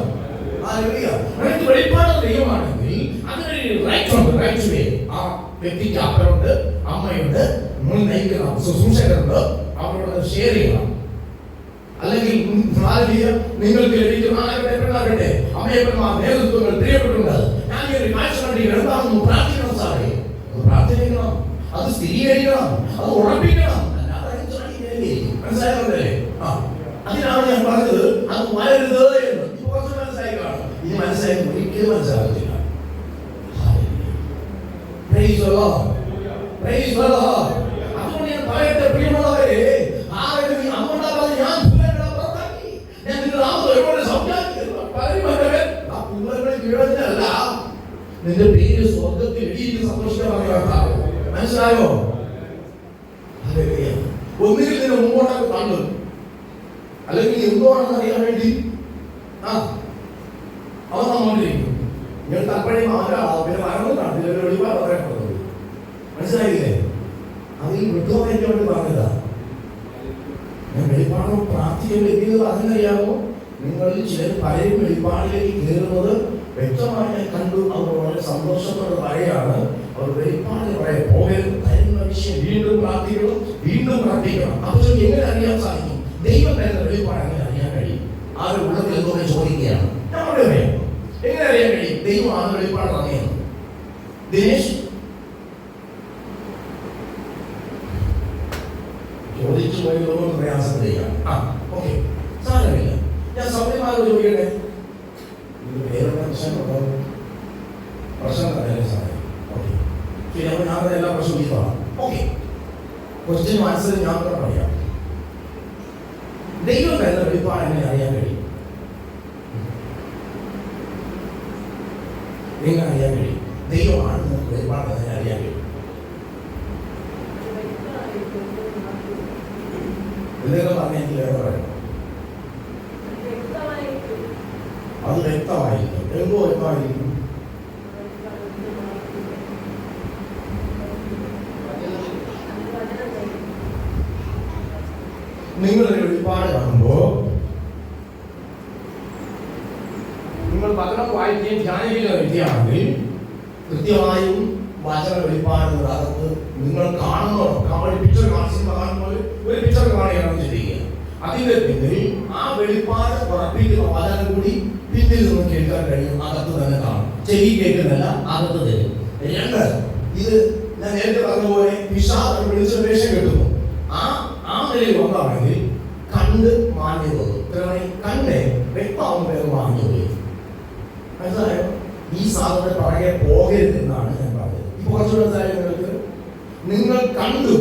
[SPEAKER 2] വെളിപ്പാട് ദൈവമാണെങ്കിൽ അങ്ങനെ റൈറ്റ് ഉണ്ട്. റൈറ്റ് വേ ആ വ്യക്തിക്ക് അപ്പനുണ്ട്, അമ്മയുണ്ട്, മുൻ നയിക്കണം, ശുശ്രൂഷകരുണ്ട്. അവരോട് ഷെയർ ചെയ്യണം. അല്ലെങ്കിൽ നിങ്ങൾക്ക് ലഭിക്കുന്ന അമ്മയപ്പന്മാർ നേതൃത്വങ്ങൾ പ്രിയപ്പെട്ടുണ്ട്. ഞാൻ ഈ ഒരു കാഴ്ച കണ്ടി എന്താണെന്ന് പ്രാർത്ഥിക്കണം. സാറേ പ്രാർത്ഥിക്കണം, അത് സ്ഥിരീകരിക്കണം, അത് ഉറപ്പിക്കണം. മനസ്സിലായതല്ലേ? അതിനാണ് ഞാൻ പറഞ്ഞത് അത് വരരുത് എന്ന്. ഇപ്പൊ കുറച്ച് മനസ്സിലായി കാണും. ഇനി മനസ്സിലായി ഒരിക്കലും മനസ്സിലാകത്തില്ല. അതുകൊണ്ട് ഞാൻ പറയട്ടെ പ്രിയമുള്ളവരെ, നിന്റെ പേര് സ്വർഗത്തിൽ എഴുതിയിട്ട് സന്തോഷിക്കാൻ. മനസ്സിലായോ? ഒന്നുകിൽ നിന്നെ മുമ്പോട്ടൊക്കെ കണ്ടു, അല്ലെങ്കിൽ എന്തുവാണെന്ന് അറിയാൻ വേണ്ടി അവൻ നമ്മോണ്ടിരിക്കും. നിങ്ങൾ തപ്പഴയും അവരാളാവും. പിന്നെ വരണമെന്നാണ് ഇതിലൊരു വെളിപാട് പറയപ്പെടുന്നത്. മനസ്സിലായില്ലേ? അത് ഈ വൃദ്ധമായിട്ട് വേണ്ടി പറഞ്ഞതാ. ഞാൻ വെളിപ്പാടോ പ്രാർത്ഥിക്കാൻ എത്തിയത് അതിനറിയാമോ? നിങ്ങളിൽ ചിലർ പലരും വെളിപ്പാടിലേക്ക് കയറുന്നത് വ്യക്തമായി ഞാൻ കണ്ടു. അവർ വളരെ സന്തോഷത്തോടെ പറയാണ്. അവർ വെളിപ്പാട് പറയാൻ പോകരുത്. തരുന്ന വിഷയം വീണ്ടും പ്രാർത്ഥിക്കണം, വീണ്ടും പ്രാർത്ഥിക്കണം. അപ്പോൾ എങ്ങനെ അറിയാൻ സാധിക്കും? ദൈവം തരുന്ന വെളിപ്പാട് എങ്ങനെ അറിയാൻ കഴിയും? ആ ഒരു ഉള്ളത്തിൽ എന്തോ ചോദിക്കുകയാണ്. ഞാൻ പറയാം എങ്ങനെ അറിയാൻ കഴിയും? ദൈവം ആ വെളിപ്പാട് തന്നെയാണ്. ദിനേശ് തോന്നുന്ന പ്രയാസത്തിലേക്കാണ്. ഓക്കെ, സാരമില്ല. ഞാൻ സൗമ്യമാരോട് ചോദിക്കട്ടെ, വേറെ പ്രശ്നമുണ്ടോ? പ്രശ്നം തന്നെ സാറേ. ഓക്കെ, ശരി. അപ്പോൾ ഞാൻ എല്ലാ പ്രശ്നവും ചെയ്തോളാം. ഓക്കെ, ക്വസ്റ്റ്യൻ ആൻസർ ഞാൻ കൂടെ പറയാം. ദൈവം തരുന്ന വെളിപ്പാട് എങ്ങനെ അറിയാൻ കഴിയും? എങ്ങനെ അറിയാൻ കഴിയും? ദൈവമാണ് വെളിപ്പാട് എങ്ങനെ അറിയാൻ കഴിയും? എന്തെങ്കിലും പറഞ്ഞാൽ എനിക്ക് വേറെ പറയണം. അത് വ്യക്തമായിരിക്കും. എന്തോ വ്യക്തമായിരിക്കും. നിങ്ങളൊരു വെളിപ്പാട് കാണുമ്പോൾ നിങ്ങൾ വചനം വായിക്കുകയും ധ്യാനിക്കുന്ന വ്യക്തിയാണെങ്കിൽ കൃത്യമായും വചന വെളിപ്പാടിനകത്ത് നിങ്ങൾ കാണുന്നോ നമ്മൾ പിക്ചർ കാണുമ്പോൾ ഒരു പിക്ചർ കാണുകയാണ് ചിന്തിക്കുക. അതിന്റെ പിന്നിൽ ആ വെളിപ്പാട് ഉറപ്പിക്കുന്ന വചനം കൂടി പിന്നിൽ നിന്ന് കേൾക്കാൻ കഴിയും. അകത്ത് തന്നെ കാണും. ചെവി കേൾക്കുന്നില്ല, അകത്ത് തരും. രണ്ട്, ഇത് ഞാൻ നേരത്തെ പറഞ്ഞതുപോലെ പിശാച് വിളിച്ച വേഷം കിട്ടുന്നു. ആ നിലയിൽ വന്നാണെങ്കിൽ കണ്ട് മാഞ്ഞു പോകും. കണ്ണ് വ്യക്തമാകുമ്പോൾ മാഞ്ഞു പോയി. മനസ്സിലായോ? ഈ സാധനം പുറകെ പോകരുത് എന്നാണ് ഞാൻ പറഞ്ഞത്. ഇപ്പൊ കുറച്ചുകൂടെ മനസ്സിലായോ നിങ്ങൾക്ക്? നിങ്ങൾ കണ്ടു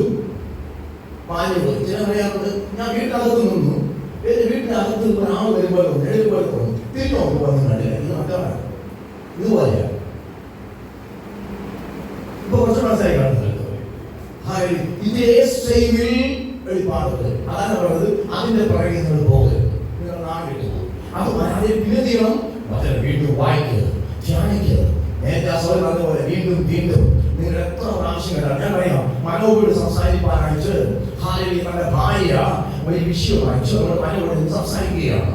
[SPEAKER 2] മാഞ്ഞു പോയി. ചില പറയാറുണ്ട്, ഞാൻ വീട്ടിനകത്ത് നിന്നു, വീട്ടിനകത്ത് ഒരാൾ വരുമ്പോൾ എഴുതുമ്പോൾ തോന്നും, തിരിഞ്ഞു നോക്കുമ്പോൾ കണ്ടില്ല. ഇത് മറ്റാണ്, ഇതുപോലെയാണ്. ഇപ്പൊ കുറച്ച് മനസ്സിലായി കാണുന്നത്. ഇതേ സ്റ്റൈലിൽ വെളിപ്പാടുകൾ അതാണ് പറഞ്ഞത്. അതിന്റെ പുറകെ നിങ്ങൾ പോകരുത്. നിങ്ങൾ നാട്ടിൽ പോകും. അത് അതിനെ പിന്നെ ചെയ്യണം. വീണ്ടും വായിക്കുക, ധ്യാനിക്കുക. നേരത്തെ അസോൽ പറഞ്ഞതുപോലെ വീണ്ടും വീണ്ടും നിങ്ങൾ എത്ര പ്രാവശ്യങ്ങളാണ്. ഞാൻ പറയാം, മനോയോട് സംസാരിക്കാനായിട്ട് തന്റെ ഭാര്യ ഒരു വിഷയം വായിച്ചു മനോയോട് സംസാരിക്കുകയാണ്.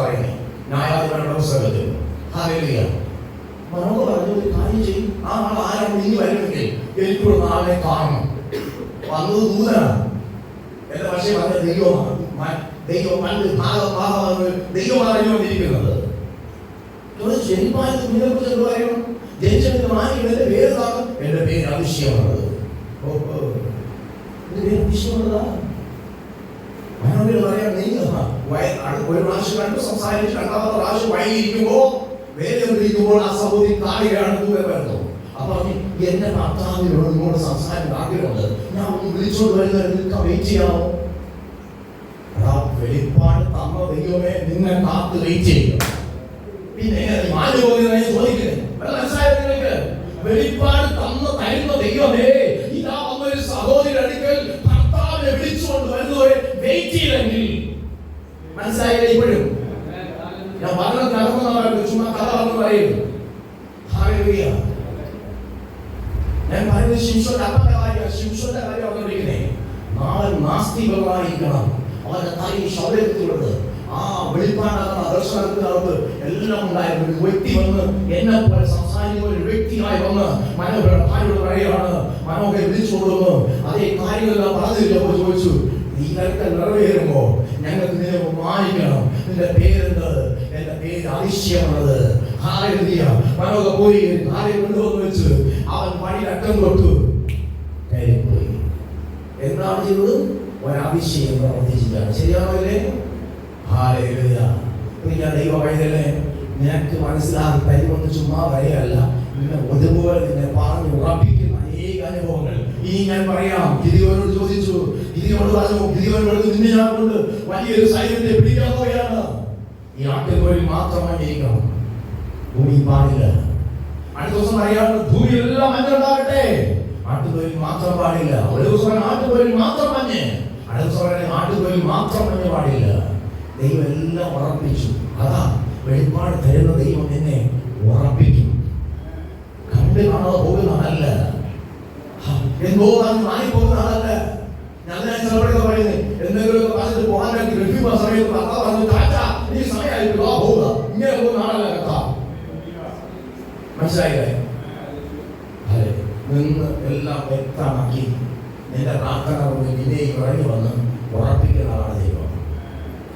[SPEAKER 2] പറയുന്നത് ന്യായാധിപരുടെ പുസ്തകത്തിൽ മനോഹർ പറഞ്ഞ ഒരു കാര്യം ചെയ്യും. ആ ആൾ ആരാണ് ഇനി വരുമെങ്കിൽ എനിക്കൊരു നാളെ കാണണം. വന്നത് ദൂതനാണ്. എന്റെ പക്ഷേ പറഞ്ഞ ദൈവമാണ്. ദൈവം പണ്ട് ദൈവമാണ് വന്നിരിക്കുന്നത്. ജനിപ്പായതിനെ കുറിച്ച് പറയണം. ജനിച്ചതിന്റെ മാനികൾ എന്റെ പേര് കാണും. എന്റെ പേര് അതിശയമാണത്. അതിശയമുള്ളതാ. മനോഹർ പറയാം, നീ ഒരു പ്രാവശ്യം കണ്ടു സംസാരിച്ച് രണ്ടാമത്തെ പ്രാവശ്യം വൈകിയിരിക്കുമ്പോ വേറെ ഇരിക്കുമ്പോൾ ആ സഹോദരി കാണുകയാണ് ദൂരം വരുന്നു. അപ്പൊ എന്റെ ഭർത്താവിനോട് നിങ്ങളോട് സംസാരിക്കാൻ ആഗ്രഹമുണ്ട്. ഞാൻ ഒന്ന് വിളിച്ചോണ്ട് വരുന്ന വെയിറ്റ് ചെയ്യാമോ? വെളിപ്പാട് തന്ന ദൈവമേ നിന്നെ കാത്ത് വെയിറ്റ് ചെയ്യുക. പിന്നെ മാഞ്ഞു പോകുന്നതിനെ ചോദിക്കുന്നത് മനസ്സിലായോ നിങ്ങൾക്ക്? വെളിപ്പാട് തരുന്ന ദൈവമേ, ഇതാ വന്നൊരു സഹോദരി അടുക്കൽ ഭർത്താവിനെ വിളിച്ചുകൊണ്ട് വരുന്നവരെ വെയിറ്റ് ചെയ്തെങ്കിൽ മനസ്സിലായില്ല. ഇപ്പോഴും ഞാൻ വളരെ നടന്നവർക്ക് ചുമ്മാ കഥ വന്ന് പറയുന്നു. ഞാൻ പറയുന്നത് ശിംശോന്റെ അപ്പന്റെ കാര്യം, ശിംശോന്റെ കാര്യം വന്നിരിക്കുന്നേ. നാളെ നാസ്തികളായിരിക്കണം. അവരുടെ തലയിൽ ശൗര്യത്തിലുള്ളത് ആ വെളിപ്പാടാകുന്ന ദർശനത്തിനകത്ത് എല്ലാം ഉണ്ടായിരുന്നു. ഒരു വ്യക്തി വന്ന് എന്നെ പോലെ സംസാരിക്കുന്ന ഒരു വ്യക്തിയായി വന്ന് മനോഹരുടെ ഭാര്യയോട് പറയുകയാണ്. മനോഹരെ വിളിച്ചു കൊണ്ടുവന്നു. അതേ കാര്യങ്ങളെല്ലാം പറഞ്ഞില്ല. ചോദിച്ചു, ഈ കാര്യത്തെ നിറവേറുമ്പോ ഞങ്ങൾക്ക് നിന്നെ മാനിക്കണം. നിന്റെ പേരെന്ത്? എന്റെ പേര് അതിശയമാണത്. മനോഹർ പോയി ഭാര്യ കൊണ്ടുവന്ന് വെച്ച് അവൻ പണിയിൽ അറ്റം തൊട്ടു പോയി. എന്താണ് ചെയ്തത്? ഒരതിശയം പ്രവർത്തിച്ചിട്ടാണ്. ശരിയാണല്ലേ? ഞാൻ ദൈവ വൈദ്യല്ലേ, നിനക്ക് മനസ്സിലാക്കി തരുമെന്ന് ചുമ്മാ വരെയല്ല, നിന്നെ ഒരുപോലെ നിന്നെ പറഞ്ഞു ഉറപ്പിക്കുന്ന അനേക അനുഭവങ്ങൾ ഇനി ഞാൻ പറയാം. ഗിദിയോനോട് ചോദിച്ചു, ഗിദിയോനോട് പറഞ്ഞു, ഗിദിയോനോട് നിന്നെ ഞാൻ കൊണ്ട് വലിയൊരു സൈന്യത്തെ പിടിക്കാൻ പോവുകയാണ്. ഈ ആട്ടുകോഴി മാത്രം അന്വേഷിക്കണം, ഭൂമി പാടില്ല. അടുത്ത ദിവസം അറിയാം, ഭൂമിയിലെല്ലാം മഞ്ഞുണ്ടാകട്ടെ, ആട്ടുകോഴി മാത്രം പാടില്ല. ഒരു ദിവസം ആട്ടുകോഴി മാത്രം മഞ്ഞ്, അടുത്ത ദിവസം ആട്ടുകോഴി മാത്രം മഞ്ഞ് പാടില്ല. ദൈവം എല്ലാം ഉറപ്പിച്ചു. അതാ വെളിപ്പാട് തരുന്ന ദൈവം എന്നെ ഉറപ്പിക്കും. കണ്ട് കാണാതെ പോകുന്ന ആളല്ല, എന്തോ മാറിപ്പോകുന്ന ആളല്ല. ഞാൻ ചിലപ്പോഴൊക്കെ പറയുന്നത് എന്തെങ്കിലുമൊക്കെ പറഞ്ഞിട്ട് പോകാൻ ലഭ്യമായ സമയത്ത് കഥ പറഞ്ഞു, ഈ സമയമായിട്ട് പോവുക, ഇങ്ങനെ പോകുന്ന ആളല്ല കഥ. മനസ്സിലായില്ലേ? അതെ, നിന്ന് എല്ലാം വ്യക്തമാക്കി നിന്റെ പ്രാർത്ഥന കൊണ്ട് നിന്നെ ഇറങ്ങി വന്ന് ഉറപ്പിക്കുന്ന ആളാണ് ദൈവം.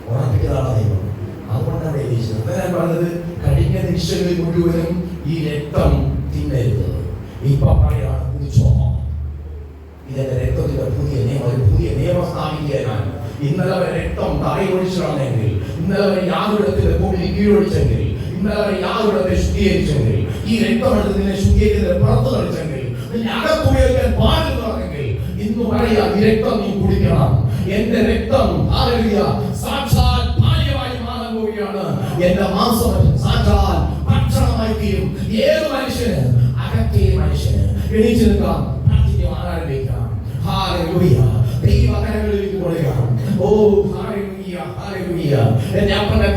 [SPEAKER 2] ഉറപ്പിക്കുന്നതാണ് ദൈവം. അതുകൊണ്ടാണ് ഞാൻ പറഞ്ഞത്, കഴിഞ്ഞ നിമിഷങ്ങളിൽ മുഴുവനും ഈ രക്തം തിന്നരുത്. ഇപ്പൊ പറയാണ്, കുടിച്ചോ, ഇതെന്റെ രക്തത്തിന്റെ പുതിയ നിയമം സ്ഥാപിക്കുക.
[SPEAKER 1] ഇന്നലെ വരെ രക്തം തറയൊഴിച്ചാണെങ്കിൽ, ഇന്നലെ വരെ യാതൊരിടത്തിന്റെ ഭൂമി കീഴൊഴിച്ചെങ്കിൽ, ഇന്നലെ വരെ യാതൊരിടത്തെ ശുദ്ധീകരിച്ചെങ്കിൽ, ഈ രക്തമെടുത്ത് നിന്നെ ശുദ്ധീകരിച്ചത് പുറത്തു കളിച്ചെങ്കിൽ, നിന്നെ അകത്തുപയോഗിക്കാൻ പാടുന്നതാണെങ്കിൽ ഇന്ന് പറയാ, ഈ രക്തം നീ കുടിക്കണം. എന്റെ രക്തം ഹല്ലേലൂയ സാക്ഷാൽ പാനീയമായി മാറാൻ പോവുകയാണ്. എന്റെ മാംസം സാക്ഷാൽ ഭക്ഷണമായി തീരും. ഏത് മനുഷ്യന്, അകത്തെ മനുഷ്യന് എണീച്ചു നിൽക്കാം, പ്രാർത്ഥിക്കാം, ആരാധിക്കാം. ഹല്ലേലൂയ. ദൈവകരങ്ങളിലേക്ക് കൊടുക്കാം. ഓ ഹല്ലേലൂയ, ഹല്ലേലൂയ. എന്റെ അപ്പന്റെ